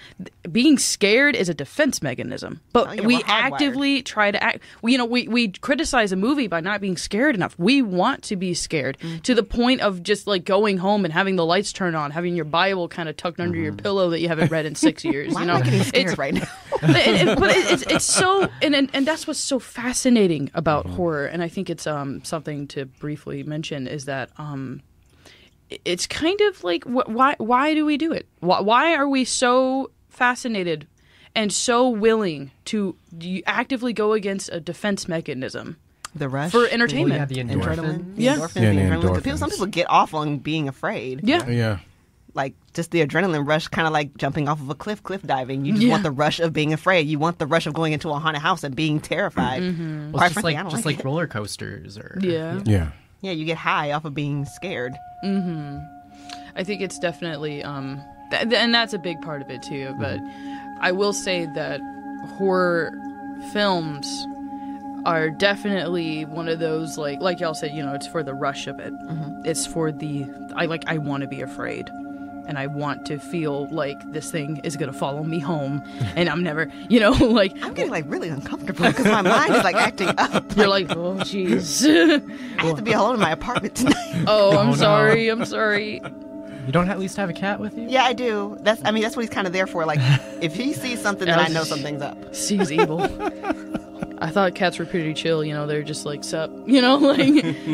D: Being scared is a defense mechanism, but we actively try to act. We criticize a movie by not being scared enough. We want to be scared to the point of just like going home and having the lights turn on, having your Bible kind of tucked under your pillow that you haven't read in 6 years.
B: Why am I getting scared right now?
D: but it's so, and that's what's so fascinating about horror, and I think it's something to briefly mention is that it's kind of like why do we do it? Why are we so fascinated and so willing to actively go against a defense mechanism?
B: The rush
D: For entertainment.
C: Well, yeah, the endorphin.
B: The
D: Yeah.
B: endorphins,
A: Yeah,
B: the
A: the
B: adrenaline.
A: endorphins.
B: Some people get off on being afraid.
D: Yeah.
A: Yeah.
B: Like just the adrenaline rush, kind of like jumping off of a cliff diving. You just want the rush of being afraid. You want the rush of going into a haunted house and being terrified.
C: Well,
B: Quite
C: it's
B: frankly, I
C: just
B: don't
C: like
B: it.
C: roller coasters or
D: Yeah.
A: Yeah.
B: Yeah, you get high off of being scared.
D: I think it's definitely, and that's a big part of it too. But I will say that horror films are definitely one of those like y'all said. It's for the rush of it. It's for I want to be afraid. And I want to feel like this thing is going to follow me home. And I'm never, like...
B: I'm getting really uncomfortable because my mind is acting up.
D: You're like, oh, jeez.
B: I have to be alone in my apartment tonight.
D: Oh, I'm
C: no.
D: sorry. I'm sorry.
C: You don't at least have a cat with you?
B: Yeah, I do. That's what he's kind of there for. Like, if he sees something, then I know something's up.
D: Sees evil. I thought cats were pretty chill, they're just like, sup,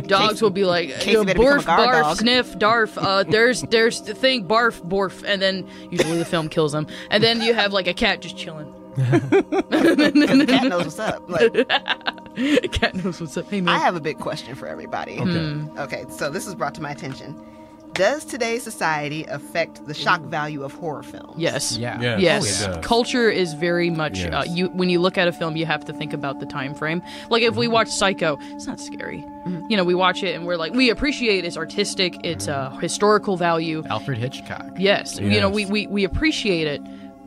D: dogs will be like,
B: Casey better become a
D: barf,
B: guard
D: barf,
B: dog.
D: sniff, darf, there's the thing, barf, borf, and then usually the film kills them, and then you have like a cat just chilling.
B: The cat knows what's up. Like,
D: Cat knows what's up. Hey, man.
B: I have a big question for everybody. Okay, so this was brought to my attention. Does today's society affect the shock value of horror films?
D: Yes.
C: Yeah.
A: Yes.
D: Yes,
A: Oh, it does.
D: culture is very much.
A: Yes.
D: When you look at a film, you have to think about the time frame. Like if we watch Psycho, it's not scary. We watch it and we're like, we appreciate its artistic, its historical value.
C: Alfred Hitchcock.
D: Yes,
A: Yes.
D: we appreciate it,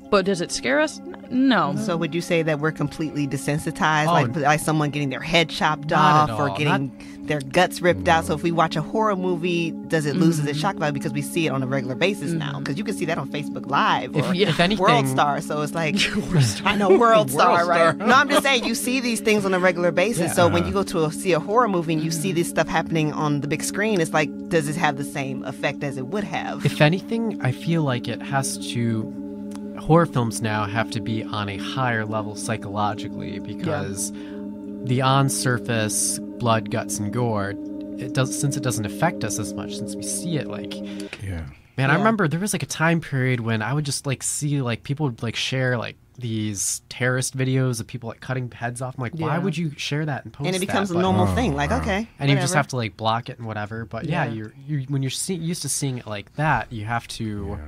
D: but does it scare us? No.
B: So would you say that we're completely desensitized,
C: Oh,
B: like someone getting their head chopped
C: Not
B: off
C: at
B: or
C: all.
B: getting their guts ripped out? So if we watch a horror movie, does it lose its shock value because we see it on a regular basis now? Because you can see that on Facebook Live or
C: If anything,
B: World Star. So it's like, I know World Star, right? No, I'm just saying you see these things on a regular basis.
C: Yeah.
B: So when you go to see a horror movie and you see this stuff happening on the big screen, it's like, does it have the same effect as it would have?
C: if anything, I feel like it has to. Horror films now have to be on a higher level psychologically because the on-surface blood, guts, and gore, since it doesn't affect us as much, since we see it
A: Yeah.
C: Man, I remember there was a time period when I would just see people would share these terrorist videos of people cutting heads off. I'm like, why
D: Yeah.
C: would you share that and post
B: And it becomes
C: that?
B: a normal
A: Oh,
B: thing. Like,
A: wow.
B: okay,
C: And you just
B: whatever.
C: have to block it and whatever. But yeah,
D: Yeah.
C: you're when you're used to seeing it like that, you have to.
A: Yeah.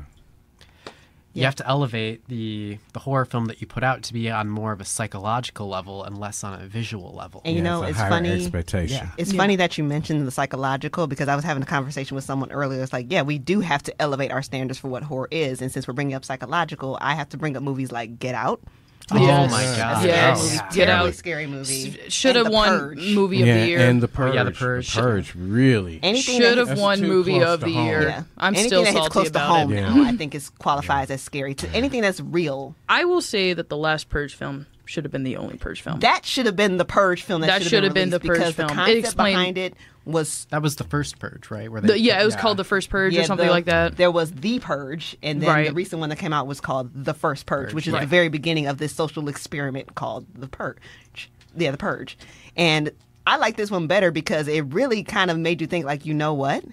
C: You have to elevate the horror film that you put out to be on more of a psychological level and less on a visual level.
B: And you know,
A: a
B: it's
A: higher
B: funny.
A: expectation.
C: Yeah.
B: It's funny that you mentioned the psychological because I was having a conversation with someone earlier. It's like, yeah, we do have to elevate our standards for what horror is. And since we're bringing up psychological, I have to bring up movies like Get Out.
C: Oh
D: Yes.
C: my god!
D: Yes.
C: Yeah.
D: Get
B: Terribly
D: Out.
B: scary movie.
D: Should
B: And
D: have
B: The
D: won
B: Purge.
D: movie of the year.
A: And the Purge.
C: The Purge.
A: The Purge, really.
B: Anything
D: Should
B: that
D: have
B: hits,
D: won
A: too
D: movie
A: close
D: of
A: to
D: the
A: home.
D: year.
B: yeah.
D: I'm
B: anything
D: still
B: that hits
D: salty
B: close to
D: about
B: home
D: it.
A: Yeah.
B: now, I think is qualifies as scary. To anything that's real.
D: I will say that the last Purge film should have been the only Purge film.
B: That should have been the Purge film. That should have been the
D: Purge
B: because
D: film.
B: The concept behind it was
C: That was the first Purge, right? Where
D: it was called The First Purge or something like that.
B: There was The Purge, and then the recent one that came out was called The First Purge, which is the very beginning of this social experiment called The Purge. Yeah, The Purge. And I like this one better because it really kind of made you think, like, you know what?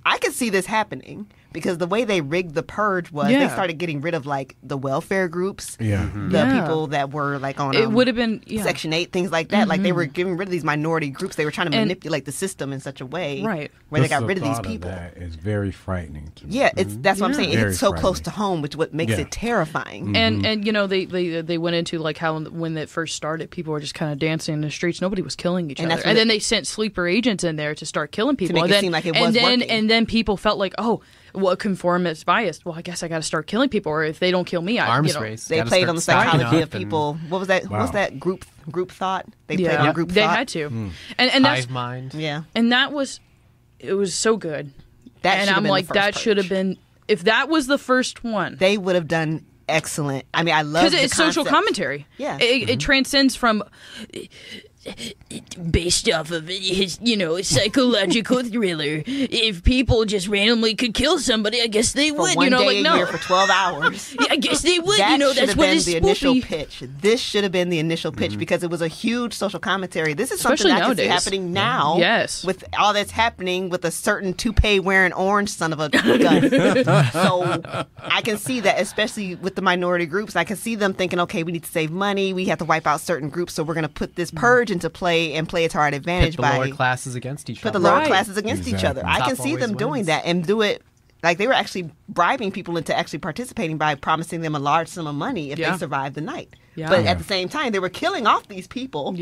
B: I could see this happening. Because the way they rigged the Purge was they started getting rid of, like, the welfare groups, the people that were, like, on
D: it would have been
B: Section 8, things like that. Like, they were getting rid of these minority groups. They were trying to manipulate the system in such a way where they got rid of these people.
A: That is very frightening to me.
B: Yeah, that's what I'm saying.
A: Very
B: It's so close to home, which what makes it terrifying.
D: And you know, they went into, like, how when it first started, people were just kind of dancing in the streets. Nobody was killing each other. And then they sent sleeper agents in there to start killing people.
B: To make it seem like it was working.
D: And then people felt like, oh, well, conformist biased. Well, I guess I got to start killing people, or if they don't kill me,
C: arms race.
B: They played on the psychology of people. What was that? What was that group thought? They played on group thought.
D: They had to, and that's
C: hive mind.
B: Yeah,
D: and it was so good.
B: And
D: I'm like, that should have been. If that was the first one,
B: they would have done excellent. I mean, I love
D: because it's social commentary.
B: Yeah,
D: it transcends from. Based off of his, a psychological thriller. If people just randomly could kill somebody, I guess they would.
B: One day
D: like
B: a year for 12 hours.
D: Yeah, I guess they would.
B: That
D: That's what
B: been
D: it's
B: the initial pitch. This should have been the initial pitch because it was a huge social commentary. This is
D: Especially
B: something
D: nowadays.
B: I can see happening now.
D: Yes,
B: with all that's happening with a certain toupee wearing orange son of a gun. So I can see that, especially with the minority groups. I can see them thinking, okay, we need to save money. We have to wipe out certain groups, so we're going to put this purge into play and play it to our advantage
C: Pit the lower classes against each other.
B: Put the lower classes against each other. I can see them doing that and do it. Like, they were actually bribing people into actually participating by promising them a large sum of money if they survived the night. But at the same time, they were killing off these people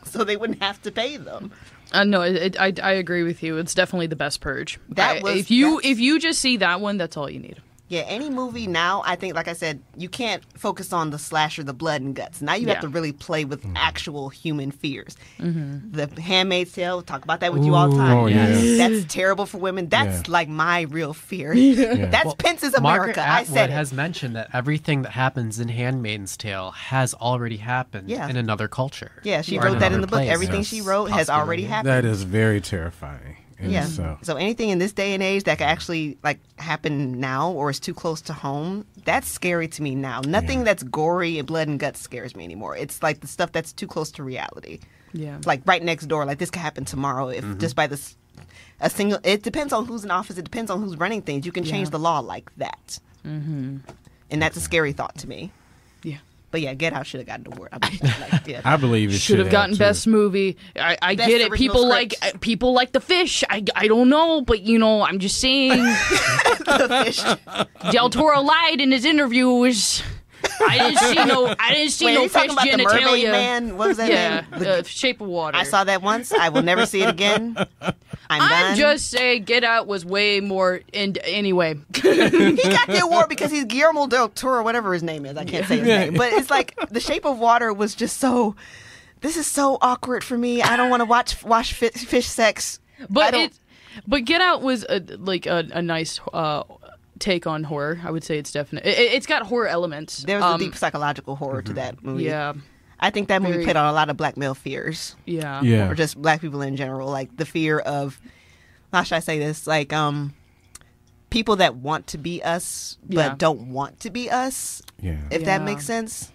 B: so they wouldn't have to pay them.
D: No, I agree with you. It's definitely the best Purge. If you just see that one, that's all you need.
B: Yeah, any movie now, I think, like I said, you can't focus on the slasher, the blood and guts. Now you have to really play with actual human fears. The Handmaid's Tale, talk about that with you all the time.
A: Oh, yeah.
B: That's terrible for women. That's like my real fear. That's Pence's America.
C: Margaret
B: I said it.
C: has mentioned that everything that happens in Handmaid's Tale has already happened in another culture.
B: Yeah, she wrote that in the book.
C: Place.
B: Everything she wrote has already happened.
A: That is very terrifying.
B: Yeah. So anything in this day and age that could actually happen now or is too close to home, that's scary to me now. Nothing that's gory and blood and guts scares me anymore. It's like the stuff that's too close to reality.
D: Yeah.
B: Like right next door. Like this could happen tomorrow if just by this a single. It depends on who's in office. It depends on who's running things. You can change the law like that. And that's a scary thought to me.
D: Yeah.
B: But yeah, Get Out should have gotten the award.
A: I believe it
D: should have gotten best movie. I get it. People like The Fish. I don't know, but I'm just saying.
B: The Fish.
D: Del Toro lied in his interview. I didn't see no fish
B: about
D: genitalia.
B: The Mermaid Man? What was that name?
D: The Shape of Water.
B: I saw that once. I will never see it again. I'm done.
D: Just saying, Get Out was way more. Anyway,
B: he got the award because he's Guillermo del Toro, whatever his name is. I can't say his name, but it's like The Shape of Water was just so. This is so awkward for me. I don't want to watch fish sex.
D: But Get Out was a nice. Take on horror. I would say it's definitely. It's got horror elements.
B: There's a deep psychological horror to that movie.
D: Yeah.
B: I think that movie played on a lot of black male fears.
D: Yeah.
B: Or just black people in general. Like the fear of, how should I say this? Like people that want to be us but don't want to be us.
A: Yeah.
B: If that makes sense.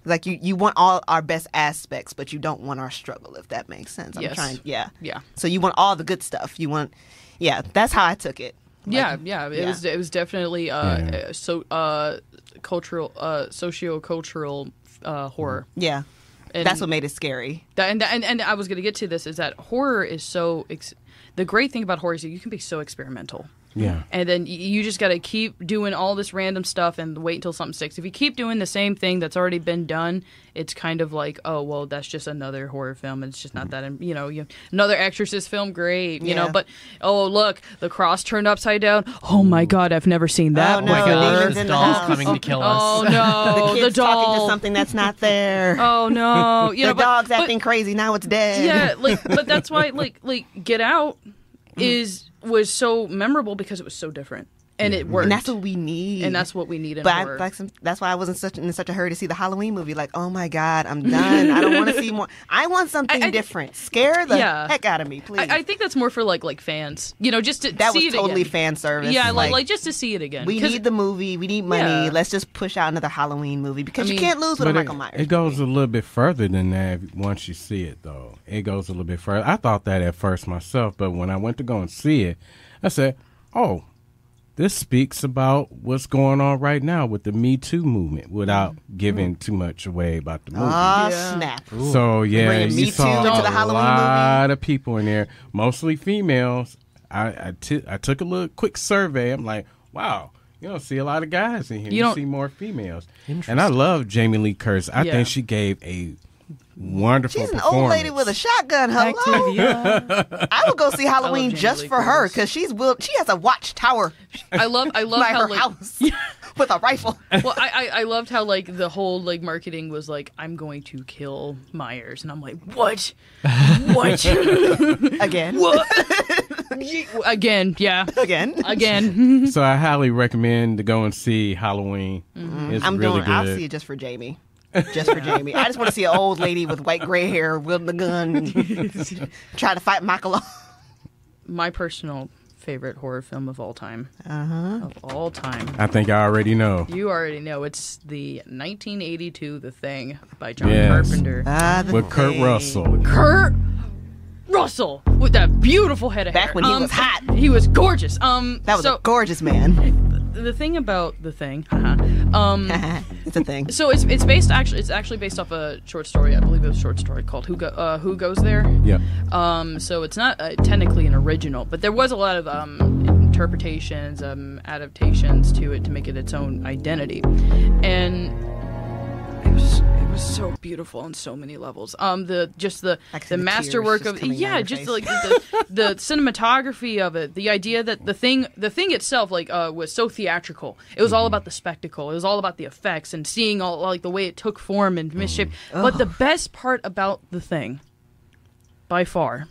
B: Like you want all our best aspects, but you don't want our struggle, if that makes sense.
D: Yeah.
B: So you want all the good stuff. You want, that's how I took it.
D: It was definitely cultural, socio-cultural horror.
B: Yeah, and that's what made it scary.
D: And I was going to get to this is that horror is so. The great thing about horror is you can be so experimental.
A: Yeah.
D: And then you just got to keep doing all this random stuff and wait until something sticks. If you keep doing the same thing that's already been done, it's kind of like, oh, well, that's just another horror film. It's just not that, another Exorcist film, great, you know. But, oh, look, the cross turned upside down. Oh, my God, I've never seen that
B: before.
C: Demons in the dolls coming to kill us.
D: Oh, no,
B: the kids
D: doll.
B: talking to something that's not there.
D: Oh, no.
B: The dog's acting crazy, now it's dead.
D: Yeah, but that's why, Get Out was so memorable because it was so different. And it worked.
B: And that's what we need.
D: And that's what we need in
B: but
D: horror.
B: that's why I wasn't in such a hurry to see the Halloween movie. Like, oh my God, I'm done. I don't want to see more. I want something different. Scare the heck out of me, please.
D: I think that's more for like fans. You know, just to
B: that
D: see
B: was
D: it
B: totally
D: again.
B: fan service.
D: Yeah, like just to see it again.
B: We need the movie. We need money.
D: Yeah.
B: Let's just push out another Halloween movie because you can't lose with a Michael Myers.
A: It goes a little bit further than that once you see it, though. It goes a little bit further. I thought that at first myself, but when I went to go and see it, I said, oh, this speaks about what's going on right now with the Me Too movement without giving too much away about the movie.
B: Oh, snap.
A: So, yeah,
B: Bringing
A: you
B: Me
A: saw
B: Too into the
A: a
B: Halloween
A: lot of people in there, mostly females. I took a little quick survey. I'm like, wow, you don't see a lot of guys in here. You see more females. And I love Jamie Lee Curtis. I think she gave a wonderful
B: She's an
A: performance.
B: old lady with a shotgun. Hello. I would go see Halloween just for her because she has a watchtower.
D: I love
B: like
D: how
B: her house with a rifle.
D: Well, I loved how like the whole like marketing was like, I'm going to kill Myers, and I'm like, what?
B: Again.
D: What? Again, yeah. Again.
A: So I highly recommend to go and see Halloween. It's really good.
B: I'll see it just for Jamie. Just for Jamie. I just want to see an old lady with white gray hair wielding a gun and try to fight Michael.
D: My personal favorite horror film of all time. Of all time.
A: I think I already know.
D: You already know. It's the 1982 The Thing by John Carpenter.
A: With Kurt Russell.
D: Kurt Russell with that beautiful head of hair.
B: Back when he was hot.
D: He was gorgeous.
B: That was a gorgeous man.
D: The thing about The Thing,
B: it's a thing.
D: So it's actually based off a short story. I believe it was a short story called Who Goes There.
A: Yeah.
D: So it's not technically an original, but there was a lot of interpretations, adaptations to it to make it its own identity, and it was so beautiful on so many levels. The masterwork of just like the cinematography of it, the idea that the thing itself was so theatrical. It was all about the spectacle. It was all about the effects and seeing all like the way it took form and misshape. But the best part about The Thing, by far,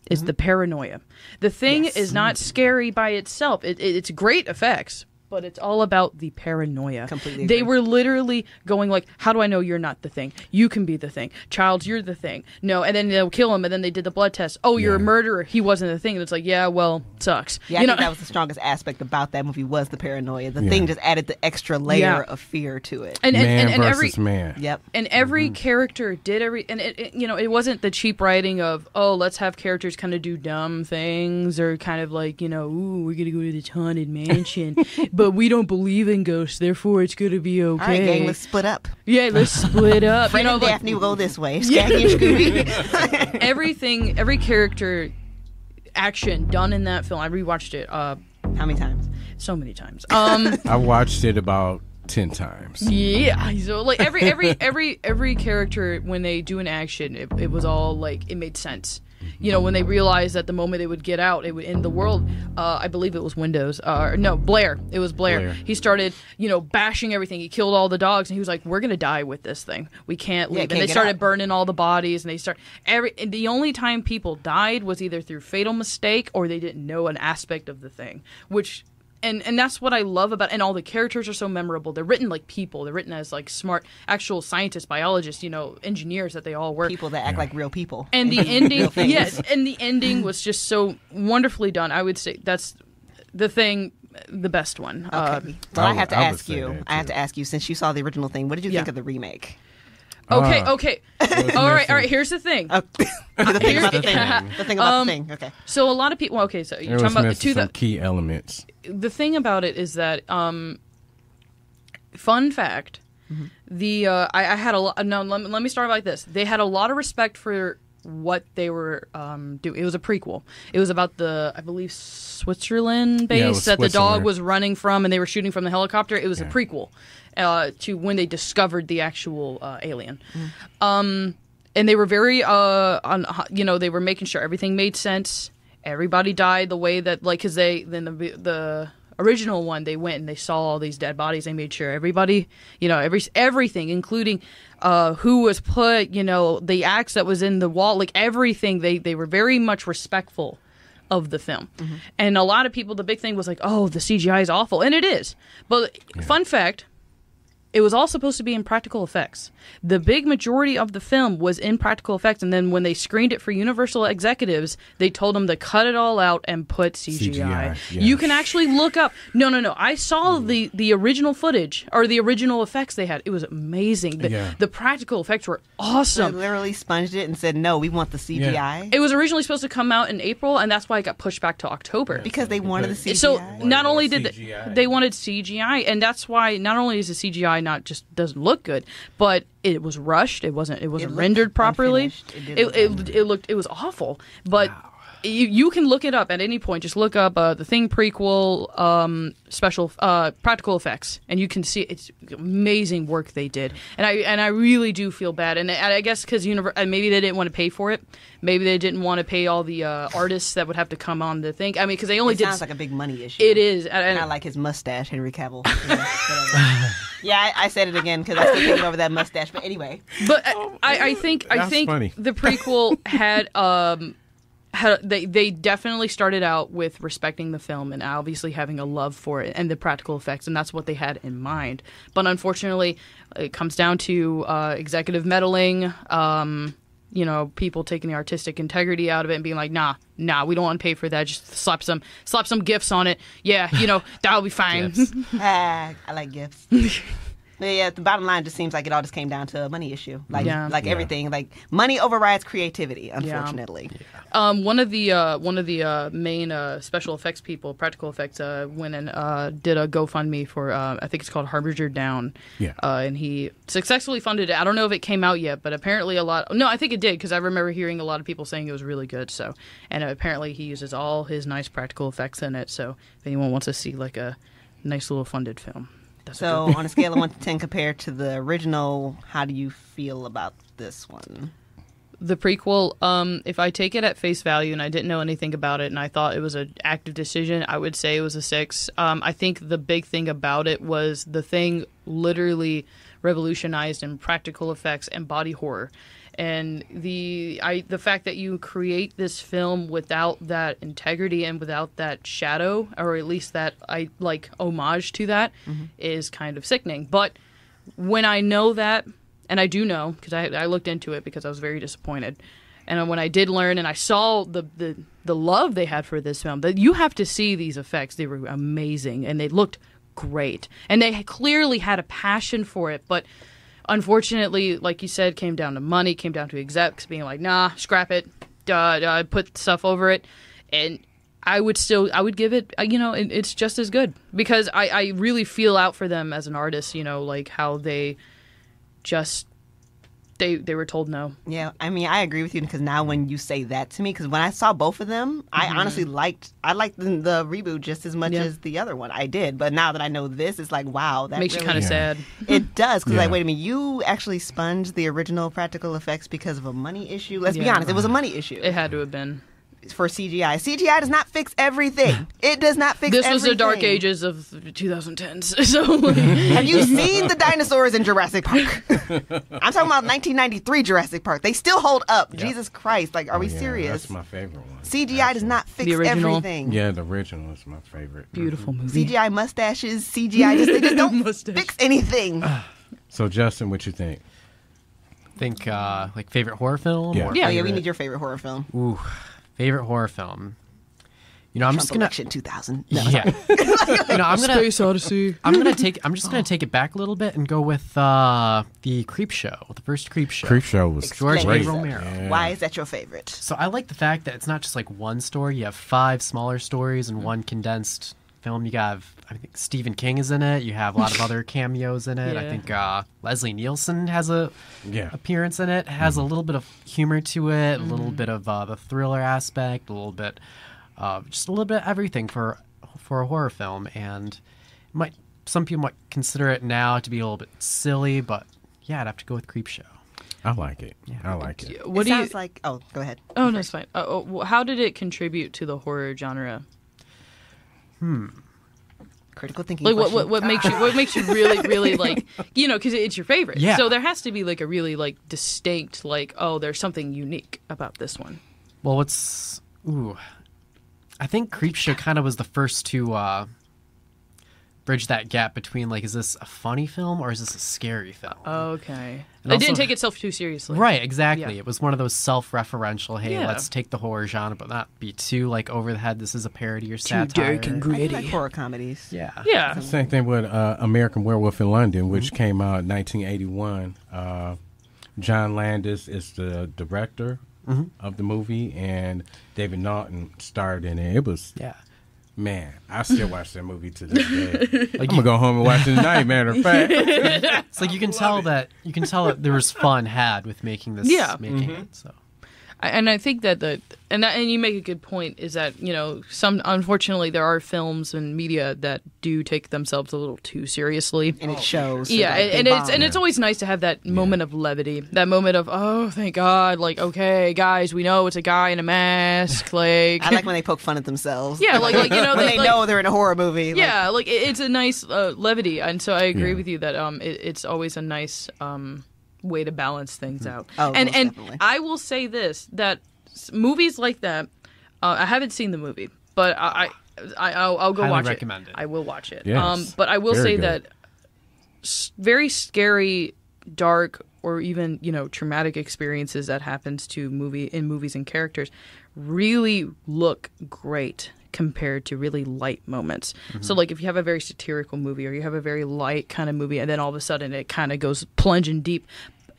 D: is the paranoia. The Thing is not scary by itself. It's great effects. But it's all about the paranoia.
B: Completely
D: They
B: agree.
D: were literally going like, how do I know you're not the Thing? You can be the Thing. Childs, you're the Thing. No, and then they'll kill him, and then they did the blood test. Oh, you're a murderer. He wasn't the Thing. And it's like, yeah, well, sucks.
B: Yeah, I think that was the strongest aspect about that movie was the paranoia. The Thing just added the extra layer of fear to it.
D: And
A: Man versus
D: every
A: man.
B: Yep.
D: And every character did and it wasn't the cheap writing of, oh, let's have characters kind of do dumb things or kind of like, ooh, we're going to go to this haunted mansion, but we don't believe in ghosts, therefore it's going to be okay.
B: All right, gang, let's split up.
D: Yeah, let's split up.
B: Fred and Daphne will go this way. Skaggy and Scooby.
D: Every character action done in that film, I rewatched it.
B: How many times?
D: So many times.
A: I watched it about 10 times.
D: Yeah, so like every character when they do an action, it was all like it made sense. When they realized that the moment they would get out, it would end the world. I believe it was Windows. No, Blair. It was Blair. He started, bashing everything. He killed all the dogs, and he was like, "We're gonna die with this thing. We can't leave." And they started burning all the bodies, and the only time people died was either through fatal mistake or they didn't know an aspect of the thing, which. And that's what I love about, and all the characters are so memorable. They're written like people. They're written as like smart, actual scientists, biologists, engineers that they all were.
B: People that act like real people.
D: And the ending, yes, and the ending was just so wonderfully done. I would say that's The Thing, the best one.
B: Okay. Well, I have to ask you, since you saw the original Thing, what did you think of the remake?
D: Okay. All right. Here's the thing.
B: The thing about the thing. The thing about the thing. Okay.
D: So a lot of people. Okay, so you're talking about
A: some key elements.
D: The thing about it is that, fun fact, I had a lot. No, let me start like this. They had a lot of respect for what they were doing. It was a prequel. It was about I believe, Switzerland base that the dog was running from, and they were shooting from the helicopter. It was a prequel to when they discovered the actual alien. And they were very, they were making sure everything made sense. Everybody died the way that, because the original one, they went and they saw all these dead bodies. They made sure everybody, everything, including who was put, the axe that was in the wall, like everything. They were very much respectful of the film. And a lot of people, the big thing was like, oh, the CGI is awful. And it is. But fun fact, it was all supposed to be in practical effects. The big majority of the film was in practical effects, and then when they screened it for Universal executives, they told them to cut it all out and put CGI.
A: Yeah.
D: You can actually look up. No. I saw the original footage, or the original effects they had. It was amazing. The practical effects were awesome.
B: They literally sponged it and said, no, we want the CGI.
D: It was originally supposed to come out in April, and that's why it got pushed back to October.
B: Because they wanted the CGI.
D: So not only did they wanted CGI, and that's why not only is the CGI not just doesn't look good, but it was rushed. It wasn't rendered properly. It was awful. But you can look it up at any point. Just look up the Thing prequel special practical effects, and you can see it's amazing work they did. And I really do feel bad. And I guess because maybe they didn't want to pay for it. Maybe they didn't want to pay all the artists that would have to come on the thing. I mean, because they only did.
B: Sounds like a big money issue.
D: It is.
B: Kind of like his mustache, Henry Cavill. Yeah, I said it again because I still thinking over that mustache. But anyway.
D: But I think
A: funny.
D: The prequel had. They definitely started out with respecting the film and obviously having a love for it and the practical effects, and that's what they had in mind. But unfortunately, it comes down to executive meddling, people taking the artistic integrity out of it and being like, nah, we don't want to pay for that. Just slap some GIFs on it. Yeah, that'll be fine.
B: I like GIFs. But yeah, the bottom line just seems like it all just came down to a money issue. Everything, like money overrides creativity, unfortunately.
D: Yeah. One of the main special effects people, practical effects, went and did a GoFundMe for I think it's called Harbinger Down. Yeah. And he successfully funded it. I don't know if it came out yet, but apparently I think it did because I remember hearing a lot of people saying it was really good. So, and apparently he uses all his nice practical effects in it. So if anyone wants to see like a nice little funded film.
B: So on a scale of 1 to 10 compared to the original, how do you feel about this one?
D: The prequel, if I take it at face value and I didn't know anything about it and I thought it was an active decision, I would say it was a 6. I think the big thing about it was the thing literally revolutionized in practical effects and body horror. And the fact that you create this film without that integrity and without that shadow, or at least that homage to that, is kind of sickening. But when I know that, and I do know because I looked into it because I was very disappointed, and when I did learn and I saw the love they had for this film, that you have to see these effects. They were amazing and they looked great, and they clearly had a passion for it, but. Unfortunately, like you said, came down to money, came down to execs being like, nah, scrap it, put stuff over it. And I would give it, it's just as good. Because I really feel out for them as an artist, like how they just, they were told no.
B: Yeah, I mean, I agree with you because now when you say that to me, because when I saw both of them, I honestly liked the reboot just as much as the other one. I did, but now that I know this, it's like, wow, that
D: makes you kind of sad.
B: It does because wait a minute, you actually sponged the original practical effects because of a money issue. Let's be honest, it was a money issue.
D: It had to have been.
B: For CGI. CGI does not fix everything. It does not fix everything.
D: This was the dark ages of 2010s. So,
B: have you seen the dinosaurs in Jurassic Park? I'm talking about 1993 Jurassic Park. They still hold up. Yep. Jesus Christ. Like, are we serious?
A: That's my favorite one.
B: CGI does not fix everything.
A: Yeah, the original is my favorite.
D: Beautiful movie.
B: CGI mustaches, CGI, they just don't fix anything.
A: So, Justin, what you think?
C: Think, like, favorite horror film?
A: Yeah.
B: Yeah, we need your favorite horror film.
C: Ooh. Favorite horror film. I'm just gonna
B: election 2000. No.
C: Yeah. I'm gonna
D: Space Odyssey.
C: I'm just gonna take it back a little bit and go with the Creep Show, the first Creep Show.
A: Creep Show was
C: George
A: great.
C: A. Romero.
A: Yeah.
B: Why is that your favorite?
C: So I like the fact that it's not just like one story. You have 5 smaller stories in one condensed film. You have, I think Stephen King is in it. You have a lot of other cameos in it.
D: Yeah.
C: I think Leslie Nielsen has a appearance in it. It has a little bit of humor to it, a little bit of the thriller aspect, a little bit, just a little bit of everything for a horror film. And some people might consider it now to be a little bit silly, but yeah, I'd have to go with Creep Show.
A: I like it. Yeah. I like it.
B: It sounds like. Oh, go ahead.
D: Oh, no, it's fine. How did it contribute to the horror genre?
B: Critical thinking.
D: Like what makes you really like, because it's your favorite.
C: Yeah.
D: So there has to be like a really like distinct, like, oh, there's something unique about this one.
C: Well, I think Creepshow kind of was the first to bridge that gap between, like, is this a funny film or is this a scary film?
D: Okay.
C: And
D: It didn't
C: also-
D: take itself too seriously.
C: Right, exactly.
D: Yeah.
C: It was one of those self-referential, hey,
D: Yeah.
C: let's take the horror genre, but not be too, like, over the head. This is a parody or
D: Too
C: satire.
D: dark and
B: I
D: gritty.
B: do like horror comedies.
C: Yeah.
D: Yeah.
A: Same thing with American Werewolf in London, which came out in 1981. John Landis is the director of the movie, and David Naughton starred in it. It was,
C: Yeah.
A: man, I still watch that movie to this day. I'm gonna go home and watch it tonight. Matter of fact,
C: It's like you can tell that there was fun had with making this.
D: Yeah.
C: Making it. So
D: And I think that and you make a good point is that, you know, unfortunately there are films and media that do take themselves a little too seriously.
B: And it shows.
D: Yeah,
B: like, they
D: and
B: bomb.
D: it's always nice to have that moment of levity, that moment of, oh, thank God, like, okay, guys, we know it's a guy in a mask, like,
B: I like when they poke fun at themselves.
D: yeah, like you know,
B: when they
D: like,
B: know they're in a horror movie. like,
D: yeah, like it's a nice levity, and so I agree
A: Yeah.
D: with you that it's always a nice way to balance things out.
B: Oh,
D: and
B: most
D: and
B: definitely.
D: I will say this, that movies like that, I haven't seen the movie, but I'll go
C: Highly
D: watch
C: recommend it.
D: I will watch it.
A: Yes.
D: But I will
A: Very
D: say
A: good.
D: that very scary, dark, or even, you know, traumatic experiences that happens to movies and characters really look great compared to really light moments. So like if you have a very satirical movie or you have a very light kind of movie and then all of a sudden it kind of goes plunging deep,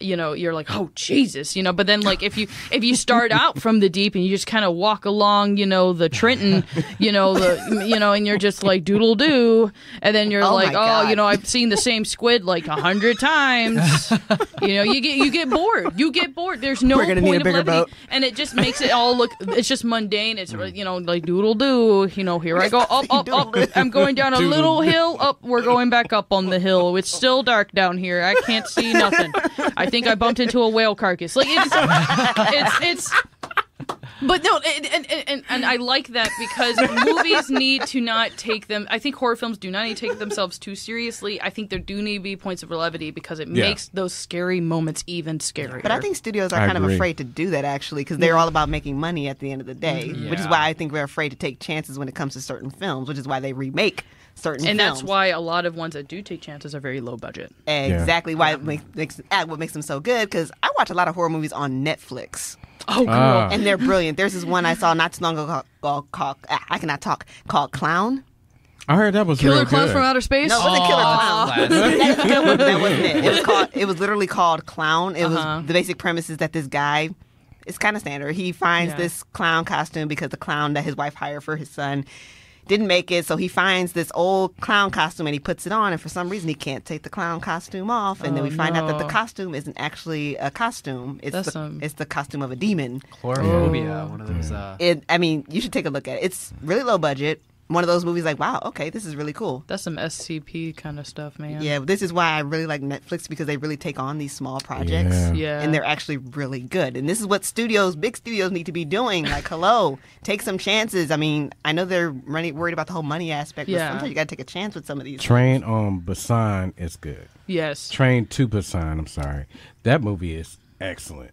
D: you know, you're like, oh Jesus, you know. But then like if you start out from the deep and you just kind of walk along, you know, the Trenton, you know, and you're just like doodle doo, and then you're
B: Oh
D: like,
B: my
D: oh,
B: God.
D: you know, I've seen the same squid like 100 times. You know, you get bored. You get bored. There's no
B: We're gonna
D: point
B: need a
D: of
B: bigger
D: levity,
B: boat.
D: and it just makes it all look. It's just mundane. It's you know, like doodle doo. You know, here I go up.
B: Doodle-doo.
D: I'm going down a little hill. Up, we're going back up on the hill. It's still dark down here. I can't see nothing. I think I bumped into a whale carcass. Like it's. But no, and I like that because movies need to not take them. I think horror films do not need to take themselves too seriously. I think there do need to be points of levity because it makes those scary moments even scarier.
B: But I think studios are
A: I
B: kind of
A: agree.
B: afraid to do that, actually, because they're all about making money at the end of the day, which is
C: Yeah.
B: why I think we're afraid to take chances when it comes to certain films, which is why they remake certain
D: and
B: films.
D: that's why a lot of ones that do take chances are very low budget.
B: Exactly why it makes what makes them so good, because I watch a lot of horror movies on Netflix.
D: Oh, girl.
A: Ah.
B: And they're brilliant. There's this one I saw not too long ago called I cannot talk, called Clown.
A: I heard that was
D: Killer
A: real
D: Clowns
A: good.
D: from Outer Space?
B: No, it wasn't Killer Clown.
C: classic.
B: That wasn't it. It was literally called Clown. It was the basic premise is that this guy, it's kind of standard. He finds
D: Yeah.
B: this clown costume because the clown that his wife hired for his son didn't make it, so he finds this old clown costume and he puts it on, and for some reason he can't take the clown costume off, and then we find out that the
D: no.
B: costume isn't actually a costume. It's
D: That's
B: it's the costume of a demon.
C: Chlorophobia, one of those.
B: I mean, you should take a look at it. It's really low budget. One of those movies like, wow, okay, this is really cool.
D: That's some SCP kind of stuff, man.
B: Yeah, this is why I really like Netflix, because they really take on these small projects.
A: Yeah.
D: Yeah.
B: And they're actually really good. And this is what big studios need to be doing. Like, hello, take some chances. I mean, I know they're worried about the whole money aspect, but
D: Yeah.
B: sometimes you got to take a chance with some of these.
A: Train on Busan is good.
D: Yes.
A: Train to Busan. I'm sorry. That movie is excellent.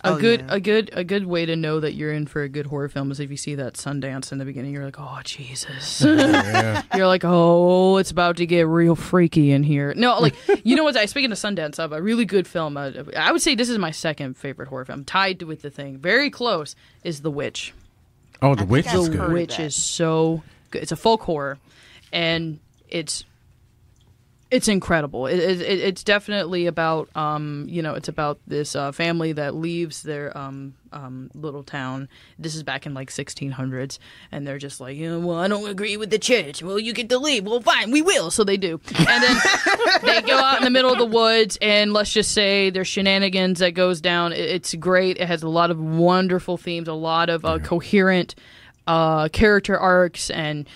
B: Oh,
D: A good way to know that you're in for a good horror film is if you see that Sundance in the beginning, you're like, oh Jesus.
A: Yeah.
D: You're like, oh, it's about to get real freaky in here. No, like, you know what? Speaking of Sundance, a really good film. I would say this is my second favorite horror film, tied with The Thing. Very close is The Witch.
A: Oh, The
B: think
A: Witch
B: I've
A: is
B: heard
A: good.
B: of
D: Which
B: that.
D: is so good. It's a folk horror, and it's incredible. It's definitely about it's about this family that leaves their little town. This is back in like 1600s, and they're just like, well, I don't agree with the church. Well, you get to leave. Well, fine, we will. So they do, and then they go out in the middle of the woods, and let's just say there's shenanigans that goes down. It's great. It has a lot of wonderful themes, a lot of coherent character arcs and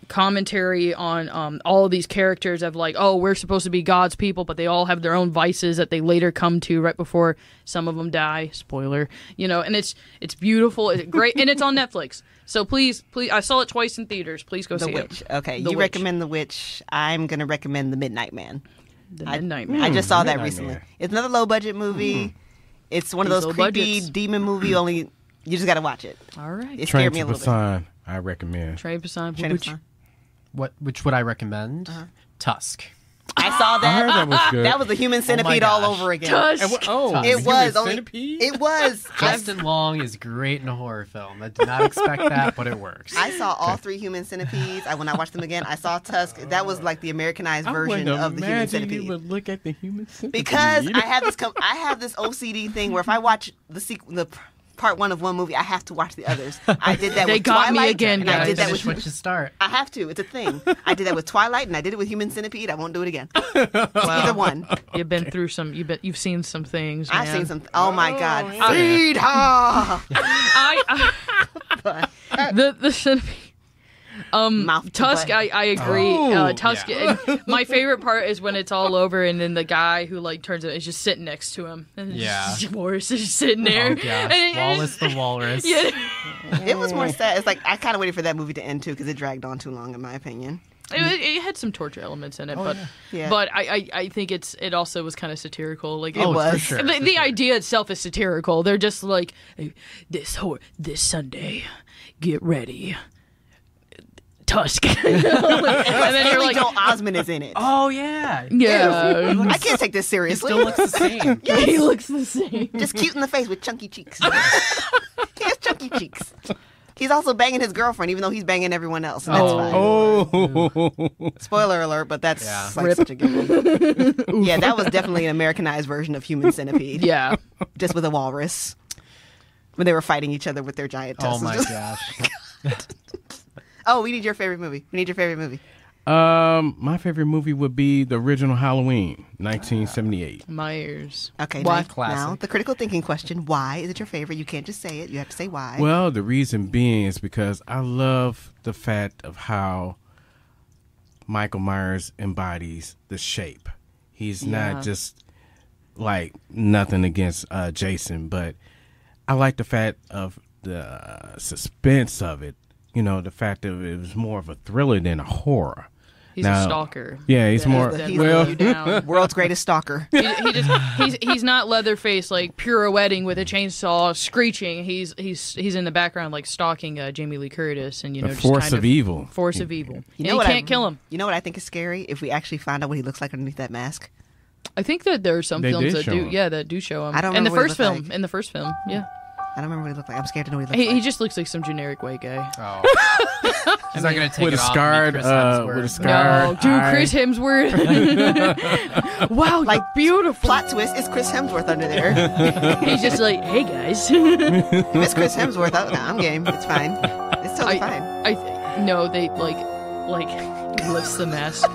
D: commentary on all of these characters of like, oh, we're supposed to be God's people, but they all have their own vices that they later come to right before some of them die. Spoiler, and it's beautiful, it's great, and it's on Netflix. So please, I saw it twice in theaters. Please go
B: The
D: see
B: Witch.
D: it.
B: Okay,
D: The
B: you
D: Witch.
B: recommend The Witch. I'm going to recommend The Midnight Man.
D: The Midnight Man.
B: I just saw that
A: Midnight
B: recently.
A: Man.
B: It's another low budget movie. It's one of
D: These
B: those
D: low
B: creepy
D: budgets.
B: demon movie. Only you just got to watch it.
D: All right.
B: It
A: Train
B: scared me
A: to
B: a little bit.
A: Busan. I recommend.
D: Train to Busan.
B: Train to
D: Which,
B: Busan.
C: Which would I recommend? Tusk.
B: I saw that.
A: I heard that was good.
B: That was the Human Centipede all
C: gosh.
B: over again.
D: Tusk.
B: It was only.
A: Centipede?
B: It was.
C: Justin Long is great in a horror film. I did not expect that, but it works.
B: I saw all 3 Human Centipedes. When I watched them again, I saw Tusk. That was like the Americanized version of the Human Centipede.
A: You would look at the Human Centipede.
B: Because I have this OCD thing where if I watch the part 1 of one movie, I have to watch the others. I did that
D: They
B: with
D: got me
B: Twilight,
D: again,
B: and I
D: guys.
B: did that
C: Finish
B: with
C: what you start.
B: I have to. It's a thing. I did that with Twilight, and I did it with Human Centipede. I won't do it again. It's either one.
D: You've been through some. You've seen some things. Man.
B: I've seen some. Oh my God! Feed her.
D: The centipede.
B: Mouth to
D: Tusk,
B: butt.
D: I agree.
A: Oh,
D: Tusk. My favorite part is when it's all over, and then the guy who like turns it is just sitting next to him. And Morris is just sitting there.
C: Oh gosh,
D: And
C: Wallace the Walrus.
D: Yeah.
B: It was more sad. It's like I kind of waited for that movie to end too because it dragged on too long, in my opinion.
D: It had some torture elements in it, but
B: Yeah.
D: but I think it also was kind of satirical. Like
B: It was.
C: For sure.
D: the idea itself is satirical. They're just like this Sunday, get ready, Tusk, and then you're
B: Haley
D: like,
B: Joel Osment is in it.
C: Oh yeah.
D: yeah,
B: I can't take this seriously.
C: Still looks the same.
D: he looks the same.
B: Just cute in the face with chunky cheeks. He has chunky cheeks. He's also banging his girlfriend, even though he's banging everyone else. And that's fine.
A: Oh.
B: Spoiler alert, but that's
C: Yeah.
B: like such a good one. Yeah, that was definitely an Americanized version of Human Centipede.
D: Yeah,
B: Just with a walrus. When they were fighting each other with their giant
C: Oh
B: tusks.
C: my gosh.
B: Oh, we need your favorite movie.
A: My favorite movie would be the original Halloween, 1978.
D: Myers.
B: Okay,
D: Why?
B: now
C: Classic.
B: the critical thinking question. Why is it your favorite? You can't just say it. You have to say why.
A: Well, the reason being is because I love the fact of how Michael Myers embodies the shape. He's
D: Yeah.
A: not just like nothing against Jason, but I like the fact of the suspense of it. You know, the fact that it was more of a thriller than a horror.
D: He's
A: Now-
D: a stalker.
A: Yeah, he's more.
B: he's
A: Well,
D: you down.
B: World's greatest stalker.
D: He's not Leatherface like pirouetting with a chainsaw screeching. He's in the background like stalking Jamie Lee Curtis and
A: the
D: just
A: force
D: kind
A: of evil.
D: Force of evil.
B: You
D: And
B: know
D: you
B: what
D: can't kill him.
B: You know what I think is scary? If we actually find out what he looks like underneath that mask.
D: I think that there are some
A: They
D: films
A: did
D: that
A: show
D: do.
A: him.
D: Yeah, that do show him.
B: I don't
D: in the
B: remember what he
D: first
B: looked
D: film.
B: like.
D: In the first film, yeah.
B: I don't remember what he looked like. I'm scared to know what he looks
D: He
B: like.
D: just looks like some generic white guy.
C: Oh. He's not gonna take
A: With
C: it
A: a
C: off
A: scarred,
C: and be Chris Hemsworth.
A: with a scar-
D: No, dude,
A: eye.
D: Chris Hemsworth. Wow,
B: Like,
D: you're beautiful.
B: Plot twist, it's Chris Hemsworth under there.
D: He's just like, hey guys.
B: If it's Chris Hemsworth, I'm game. It's fine. It's totally fine.
D: No, they like lifts the mask.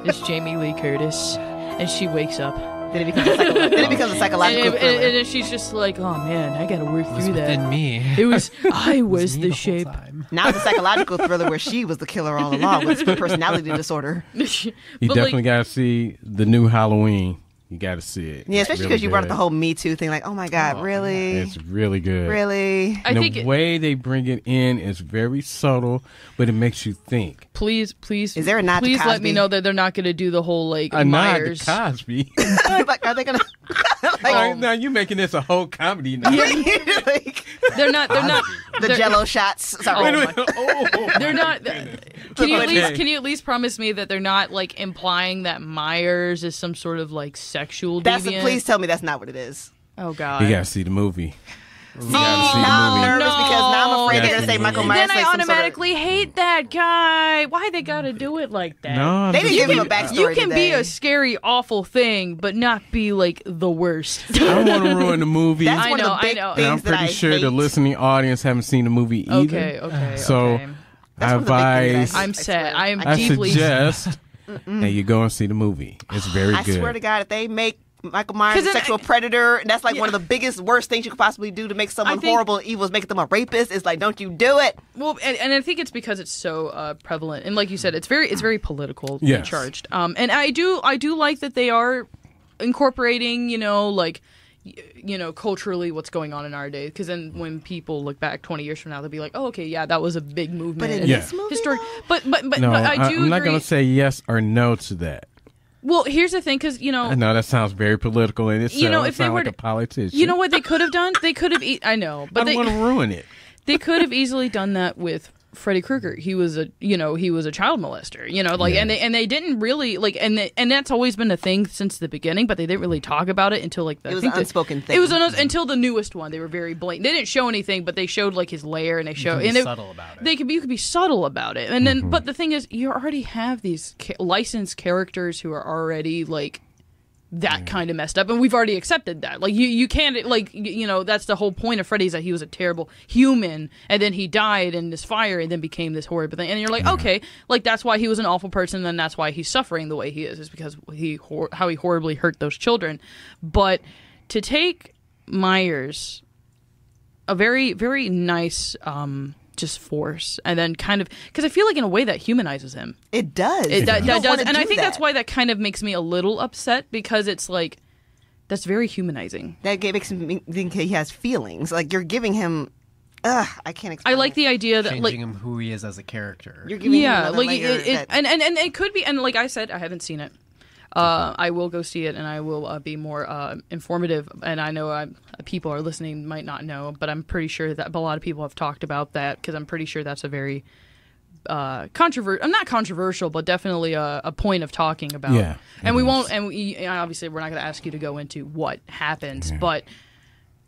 D: It's Jamie Lee Curtis, and she wakes up.
B: Then it becomes a psychological
D: And
B: thriller.
D: then she's just like, oh man, I gotta work
C: It was
D: through
C: within
D: that.
C: me.
D: It was I was
C: me
D: the
C: whole
D: shape.
C: time.
B: Now it's a psychological thriller where she was the killer all along with split personality disorder.
A: You
D: But,
A: definitely
D: like,
A: got to see the new Halloween. You got to see it.
B: Yeah,
A: It's
B: especially
A: really
B: because you brought up
A: good.
B: the whole Me Too thing. Like, oh my God, really?
A: It's really good.
B: Really?
D: I
A: the
D: think
A: way they bring it in is very subtle, but it makes you think.
D: please,
B: Is there a nod to
D: please let
B: Cosby?
D: me know that they're not gonna do the whole like
A: A nod to
D: Myers.
A: Cosby.
B: Like, are they gonna?
A: Now you're making this a whole comedy now.
B: like,
D: They're not.
B: the
D: they're-
B: Jello shots. Sorry.
A: Wait a minute. Oh.
D: They're not. Can you at
A: Okay.
D: least promise me that they're not like implying that Myers is some sort of like sexual
B: That's
D: deviant?
B: please tell me that's not what it is.
D: Oh God.
A: You got to see the movie. You
B: Now
A: got to see
B: I'm
A: the movie.
B: nervous because now I'm afraid
A: Yeah,
B: they're gonna say
A: see the
B: Michael
A: movie.
B: Myers.
D: Then I
B: like some
D: automatically hate that guy. Why they gotta do it like that?
A: No, I'm
B: They
A: just
B: didn't give him a
A: saying,
B: backstory.
D: You can be
B: today.
D: a scary, awful thing, but not be like the worst.
A: I don't want to ruin the movie.
B: That's
D: I
B: one
D: know,
B: of the big
D: I know.
B: things
A: And I'm
B: that I
A: pretty sure
B: hate.
A: the listening audience haven't seen the movie either.
D: Okay.
A: So
D: okay.
B: That's
A: I
B: one of the big things that I
A: advise,
B: hate.
D: I'm sad.
B: swear.
D: I am
A: I
D: deeply.
A: suggest that you go and see the movie. It's very
B: I
A: good.
B: swear to God, if they make Michael Myers
D: 'Cause
B: a
D: then
B: sexual predator, and that's like one of the biggest, worst things you could possibly do to make someone
D: think-
B: horrible and evil is make them a rapist. It's like, don't you do it.
D: Well, and I think it's because it's so prevalent, and like you said, it's very political
A: Yes.
D: charged. And I do like that they are incorporating, culturally what's going on in our day. Because then when people look back 20 years from now, they'll be like, oh, okay, yeah, that was a big movement.
B: But in
A: Yeah.
B: this movie,
D: Historic,
B: though?
D: but
A: no,
D: I do
A: I'm not
D: agree.
A: going to say yes or no to that.
D: Well, here's the thing, because
A: I know that sounds very political in itself.
D: You know,
A: I
D: if they
A: sound
D: were
A: like a
D: to-
A: politician.
D: what they could have done? They could have. I know,
A: I
D: but
A: don't want to ruin it.
D: they could have easily done that with Freddy Krueger, he was a child molester, and they didn't really and that's always been a thing since the beginning, but they didn't really talk about it until
B: it was an unspoken thing.
D: It was until the newest one. They were very blatant. They didn't show anything, but they showed like his lair, and they showed
C: subtle about it.
D: You could be subtle about it, and then but the thing is, you already have these licensed characters who are already like that kind of messed up, and we've already accepted that. Like you can't that's the whole point of Freddy, is that he was a terrible human, and then he died in this fire, and then became this horrible thing. And you're like, okay, like that's why he was an awful person, and that's why he's suffering the way he is because how he horribly hurt those children. But to take Myers, a very very nice just force, and then kind of, because I feel like in a way that humanizes him.
B: It does.
D: That does, and I think that's why that kind of makes me a little upset, because it's like that's very humanizing.
B: That makes me think he has feelings. Like you're giving him. I can't explain.
D: I like the idea that
C: changing him who he is as a character.
B: You're giving him another layer
D: and it could be, and like I said, I haven't seen it. I will go see it, and I will be more informative. And I know people are listening might not know, but I'm pretty sure that a lot of people have talked about that, because I'm pretty sure that's a very not controversial, but definitely a point of talking about.
A: Yeah,
D: and we won't. And obviously, we're not going to ask you to go into what happens, but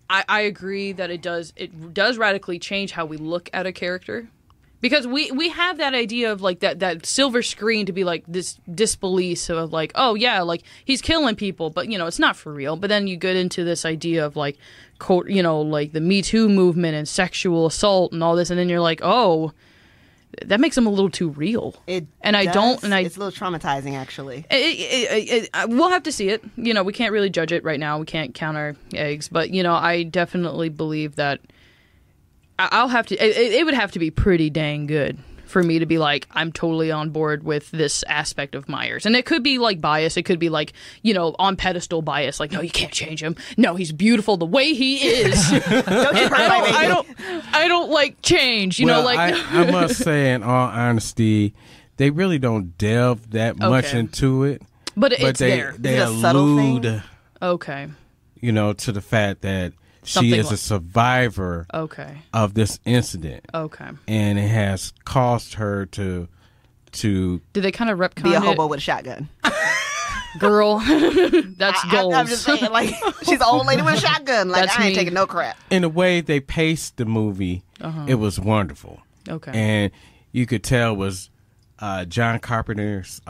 D: I agree that it does radically change how we look at a character. Because we have that idea of like that silver screen to be like this disbelief of like, oh yeah, like he's killing people, but it's not for real. But then you get into this idea of like, like the Me Too movement and sexual assault and all this, and then you're like, oh, that makes him a little too real.
B: It's a little traumatizing, actually.
D: We'll have to see it. We can't really judge it right now. We can't count our eggs, but I definitely believe that. I'll have to. It would have to be pretty dang good for me to be like, I'm totally on board with this aspect of Myers. And it could be like bias. It could be like, on pedestal bias. Like, no, you can't change him. No, he's beautiful the way he is. I don't like change.
A: I must say, in all honesty, they really don't delve that much into it.
D: But it's there.
A: They allude,
D: okay,
A: to the fact that she is a survivor of this incident.
D: Okay.
A: And it has caused her to
D: Did they kind of retcon
B: be a hobo with a shotgun?
D: Girl, that's goals.
B: I'm just saying, like, she's an old lady with a shotgun. Like, I ain't taking no crap.
A: In the way they paced the movie, it was wonderful.
D: Okay.
A: And you could tell it was John Carpenter's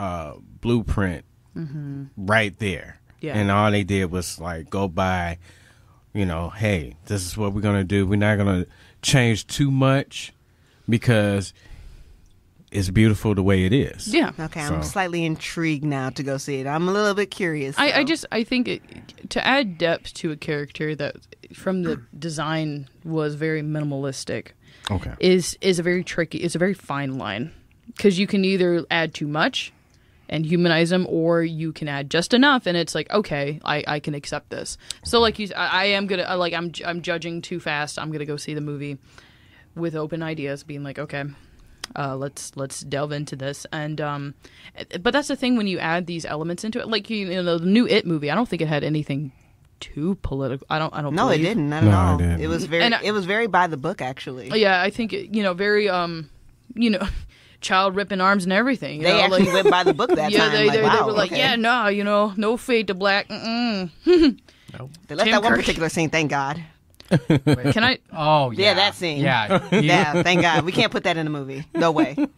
A: blueprint right there.
D: Yeah.
A: And all they did was, like, go by... hey, this is what we're going to do. We're not going to change too much because it's beautiful the way it is.
D: Yeah.
B: Okay, I'm slightly intrigued now to go see it. I'm a little bit curious.
D: I think to add depth to a character that from the design was very minimalistic is a very tricky, it's a very fine line, because you can either add too much and humanize them, or you can add just enough, and it's like, okay, I can accept this. So like I am gonna I'm judging too fast. I'm gonna go see the movie with open ideas, being like, okay, let's delve into this. And but that's the thing when you add these elements into it, like the new It movie. I don't think it had anything too political. I don't.
B: No,
D: believe.
B: It didn't. Not at all.
A: It didn't.
B: It was very by the book, actually.
D: Yeah, I think very child ripping arms and everything.
B: They actually went by the book that time.
D: They were like,
B: okay.
D: no fade to black.
B: They left that one particular scene, thank God.
D: Can I?
C: Oh, yeah.
B: Yeah, that scene.
C: Yeah.
B: Yeah, thank God. We can't put that in a movie. No way.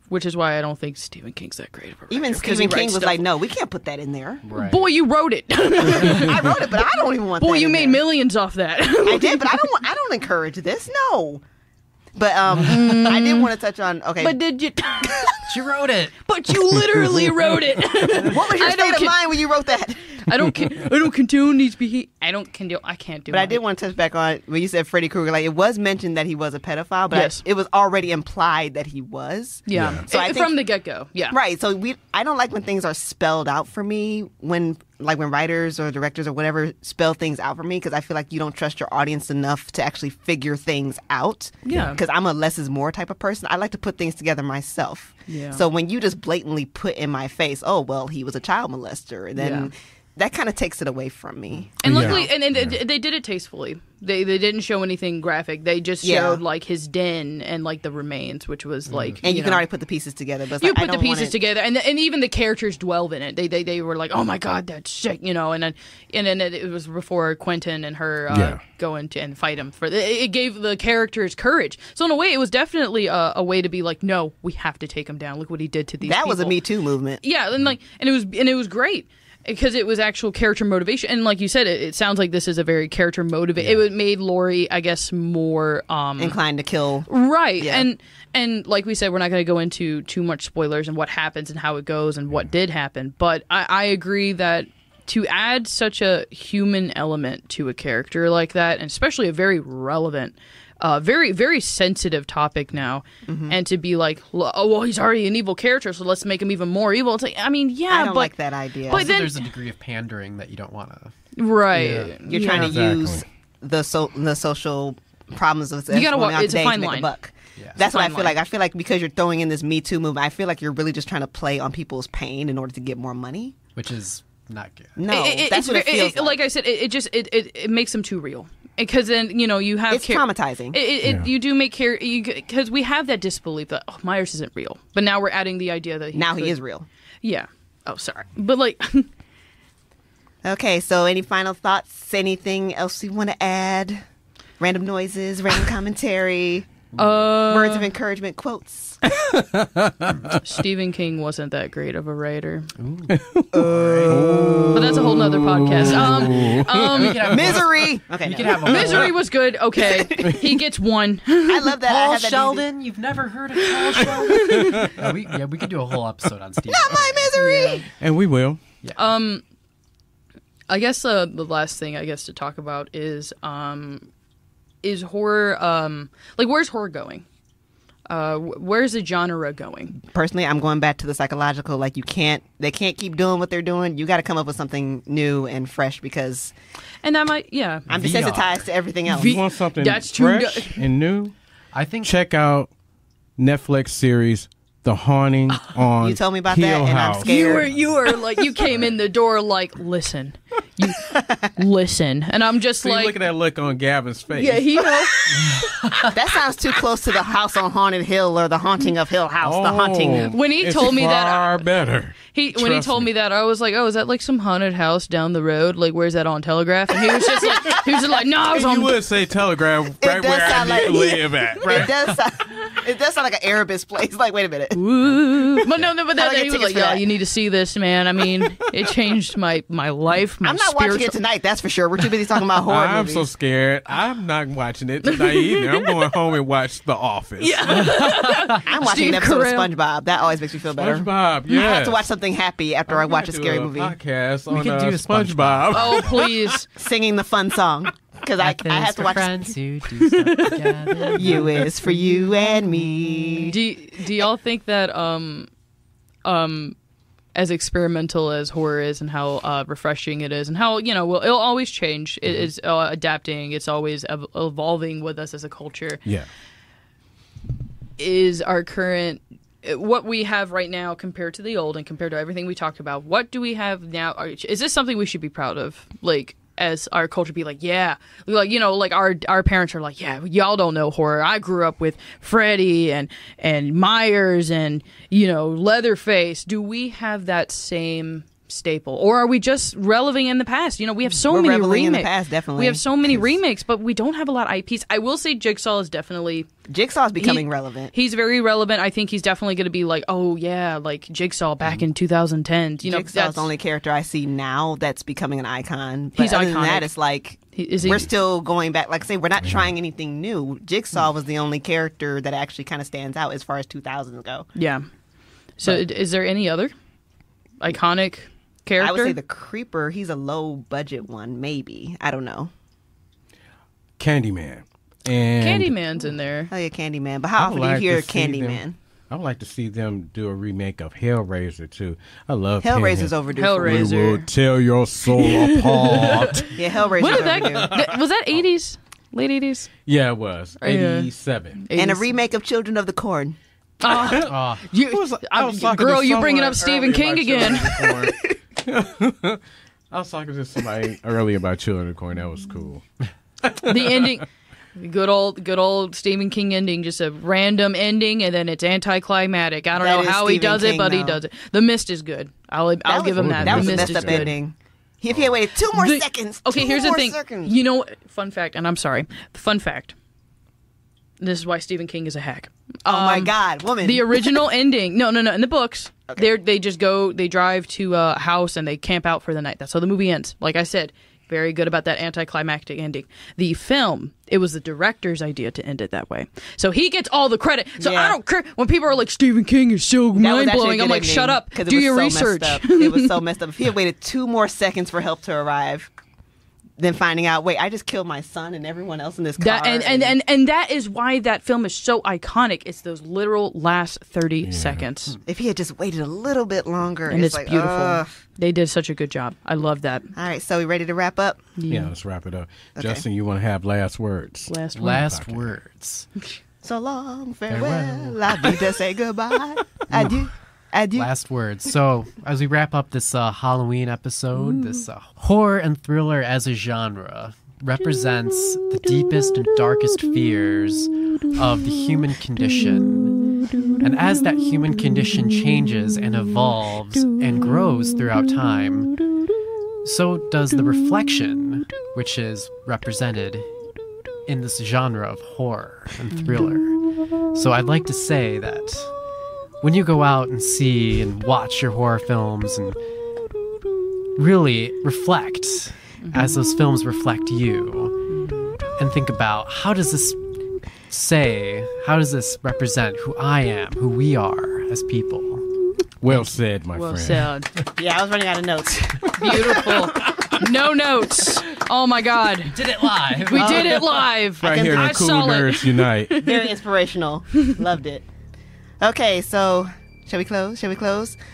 D: Which is why I don't think Stephen King's that great of a writer.
B: Even Stephen King was like, no, we can't put that in there.
C: Right.
D: Boy, you wrote it.
B: I wrote it, but I don't even want that.
D: Boy, you
B: in
D: made
B: there.
D: millions off that.
B: I did, but I don't encourage this. No. But I did want to touch on. Okay,
D: But did you?
C: She wrote it.
D: But you literally wrote it.
B: What was your state of mind when you wrote that?
D: I don't condone these I can't do it.
B: But I did want to touch back on when you said Freddy Krueger. Like, it was mentioned that he was a pedophile, but
D: yes.
B: it was already implied that he was.
D: Yeah.
B: So I think,
D: from the get-go. Yeah.
B: Right. So I don't like when things are spelled out for me when writers or directors or whatever spell things out for me, because I feel like you don't trust your audience enough to actually figure things out.
D: Yeah.
B: Because I'm a less is more type of person. I like to put things together myself.
D: Yeah.
B: So when you just blatantly put in my face, oh, well, he was a child molester, then that kind of takes it away from me.
D: And luckily, and they did it tastefully. They didn't show anything graphic. They just showed like his den and like the remains, which was like,
B: and you can already put the pieces together. But
D: you put the pieces together, and even the characters dwell in it. They were like, oh my god, that's sick, you know. And then it was before Quentin and her go into and fight him for. It gave the characters courage. So in a way, it was definitely a way to be like, no, we have to take him down. Look what he did to these.
B: That
D: people.
B: was a Me Too movement.
D: Yeah, and it was great. Because it was actual character motivation, and like you said, it sounds like this is a very character motivated. It made Laurie, I guess, more
B: inclined to kill.
D: Right, and like we said, we're not going to go into too much spoilers and what happens and how it goes and what did happen. But I agree that to add such a human element to a character like that, and especially a very relevant. Very, very sensitive topic now, and to be like, oh, well, he's already an evil character, so let's make him even more evil. It's like, I mean,
B: I don't like that idea.
C: But then, there's a degree of pandering that you don't want to.
D: Right.
B: You're trying to use the social problems of
D: you gotta watch. It's a fine
B: to make
D: line.
B: a buck.
D: Yeah.
B: That's what I feel like. I feel like because you're throwing in this Me Too movement, I feel like you're really just trying to play on people's pain in order to get more money,
C: which is not good.
B: No, that's what it feels like.
D: Like I said, it makes them too real. Because then, you know, you have...
B: It's traumatizing.
D: You do make care... Because we have that disbelief that, oh, Myers isn't real. But now we're adding the idea that
B: he is real.
D: Yeah. Oh, sorry. But, like...
B: Okay, so any final thoughts? Anything else you want to add? Random noises, random commentary, words of encouragement, quotes.
D: Stephen King wasn't that great of a writer. But that's a whole nother podcast.
B: Misery. Okay,
C: you can have
D: Misery was good. Okay, he gets one.
B: I love that.
C: Paul Sheldon. You've never heard of Paul Sheldon? we could do a whole episode on Stephen.
B: Not my Misery.
A: And we will.
D: Yeah. I guess the last thing to talk about is horror. Like, where's horror going? Where's the genre going?
B: Personally, I'm going back to the psychological. Like, they can't keep doing what they're doing. You got to come up with something new and fresh because.
D: And I'm
B: desensitized to everything else.
A: You want something fresh and new?
C: I think
A: check out Netflix series The Haunting on
B: You told me about
A: Hill
B: that, and
A: House.
B: I'm scared.
D: You were like, you came in the door like, listen, listen, and I'm just like,
A: look at that look on Gavin's face.
D: Yeah, he knows.
B: That sounds too close to the House on Haunted Hill or the Haunting of Hill House. The Haunting.
D: When he told me that,
A: far better.
D: When he told me that, I was like, oh, is that like some haunted house down the road? Like, where's that on Telegraph? And he was just like, no, I was on.
A: You would say Telegraph right where I live at. Right?
B: It does sound like an Arabist place. Like, wait a minute.
D: Ooh. But no, but then
B: get
D: he was
B: tickets
D: like,
B: for that?
D: you need to see this, man. I mean, it changed my life.
B: I'm not watching it tonight, that's for sure. We're too busy talking about horror
A: I'm
B: movies.
A: so scared. I'm not watching it tonight either. I'm going home and watch The Office.
D: Yeah.
B: I'm watching an episode of SpongeBob. That always makes me feel better.
A: SpongeBob, yeah.
B: I have to watch something happy after I watch a scary movie.
A: Podcast on
C: could do
A: SpongeBob.
D: Oh, please.
B: Singing the fun song. Because I have to watch
C: friends who do stuff together.
B: You is for you and me.
D: Do y'all think that as experimental as horror is and how refreshing it is and how, you know, it'll always change. It is adapting. It's always evolving with us as a culture.
A: Yeah.
D: Is our current, what we have right now compared to the old and compared to everything we talked about, what do we have now? Is this something we should be proud of? Like, as our culture be like, yeah, like, you know, like our parents are like, yeah, y'all don't know horror. I grew up with Freddy and Myers and, you know, Leatherface. Do we have that same staple, or are we just relevant in the past? You know, we have so many remakes.
B: In the past, definitely.
D: We have so many remakes, but we don't have a lot of IPs. I will say Jigsaw is
B: becoming relevant.
D: He's very relevant. I think he's definitely going to be like, oh yeah, like Jigsaw back in 2010. You know,
B: Jigsaw's the only character I see now that's becoming an icon. But
D: he's
B: other
D: iconic.
B: than that, it's like we're still going back. Like I say, we're not trying anything new. Jigsaw was the only character that actually kind of stands out as far as 2000s go.
D: Yeah. So is there any other iconic character?
B: I would say the Creeper. He's a low budget one, maybe. I don't know.
A: Candyman. And
D: Candyman's in there.
B: Oh yeah, Candyman. But how often do you hear Candyman?
A: I would like to see them do a remake of Hellraiser too. I love
B: Hellraiser's overdue.
D: Hellraiser.
A: We will tear your soul apart.
B: Yeah, Hellraiser's overdue.
D: Was that 80s? Late 80s?
A: Yeah, it was. 87.
B: And a remake of Children of the Corn.
A: Girl, you bringing up Stephen King again. I was talking to somebody earlier about Children of the Corn. That was cool.
D: The ending, good old Stephen King ending, just a random ending, and then it's anticlimactic. I don't
B: That
D: know
B: is
D: how he
B: Stephen
D: does
B: King,
D: it, but he
B: though.
D: does it. The Mist is good. I'll give him that.
B: That
D: The
B: was a
D: Mist
B: messed
D: is
B: up
D: good.
B: ending. If he had waited 2 more seconds.
D: Okay,
B: 2
D: here's the
B: more
D: thing.
B: seconds.
D: You know, fun fact, and I'm sorry. Fun fact. This is why Stephen King is a hack.
B: Oh my God, woman.
D: The original ending. No. In the books, they just go. They drive to a house and they camp out for the night. That's how the movie ends. Like I said, very good about that anticlimactic ending. The film, it was the director's idea to end it that way. So he gets all the credit. So
B: Yeah.
D: I don't care when people are like, Stephen King is so
B: That was
D: mind
B: actually a
D: blowing. I'm
B: good
D: like, shut
B: ending,
D: up.
B: 'cause it
D: Do
B: was
D: your
B: so messed
D: research.
B: up. It was so messed up. If he had waited 2 more seconds for help to arrive, then finding out, wait, I just killed my son and everyone else in this car.
D: That, and that is why that film is so iconic. It's those literal last 30 seconds.
B: if he had just waited a little bit longer,
D: And it's
B: like,
D: beautiful.
B: ugh.
D: They did such a good job. I love that.
B: All right, so we ready to wrap up?
A: Yeah, let's wrap it up.
B: Okay.
A: Justin, you want to have last words?
C: Last words.
B: So long, farewell. La vida, say goodbye. Adieu. Adieu.
C: Last words. So, as we wrap up this Halloween episode, this horror and thriller as a genre represents the deepest and darkest fears of the human condition. And as that human condition changes and evolves and grows throughout time, so does the reflection, which is represented in this genre of horror and thriller. So I'd like to say that when you go out and see and watch your horror films and really reflect as those films reflect you and think about how does this represent who I am, who we are as people.
A: Well said, my
D: Well
A: friend.
D: said.
B: Yeah, I was running out of notes.
D: Beautiful. No notes. Oh my God.
C: Did it live.
D: We did it live.
A: Right here
D: I
A: in Cool
D: saw it.
A: Nerds Unite.
B: Very inspirational. Loved it. Okay, so shall we close?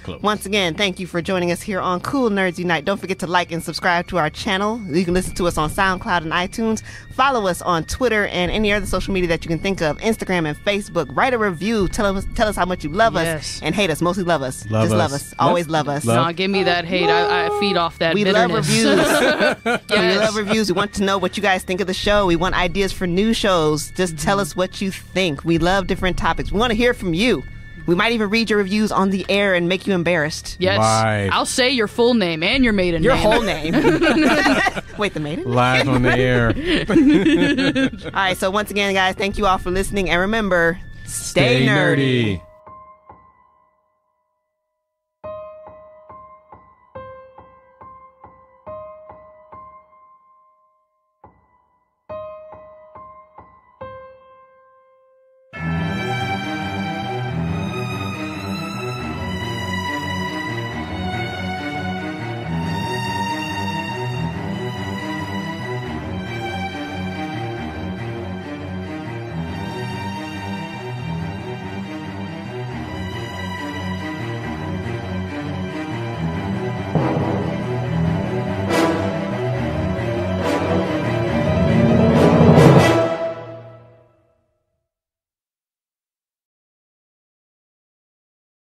A: Close.
B: Once again, thank you for joining us here on Cool Nerds Unite. Don't forget to like and subscribe to our channel. You can listen to us on SoundCloud and iTunes. Follow us on Twitter and any other social media that you can think of, Instagram and Facebook. Write a review. Tell us how much you love
D: Yes.
B: us and hate us. Mostly love us.
A: Love
B: Just
A: us.
B: love us. Always love us.
A: Love.
D: Nah, give me that hate. I feed off that
B: We
D: bitterness.
B: love reviews. We
D: Yes.
B: love reviews. We want to know what you guys think of the show. We want ideas for new shows. Just tell us what you think. We love different topics. We want to hear from you. We might even read your reviews on the air and make you embarrassed.
D: Yes.
A: Live.
D: I'll say your full name and your maiden
B: Your
D: name.
B: whole name. Wait, the maiden?
A: Live on the air.
B: All right, so once again, guys, thank you all for listening. And remember,
A: Stay nerdy.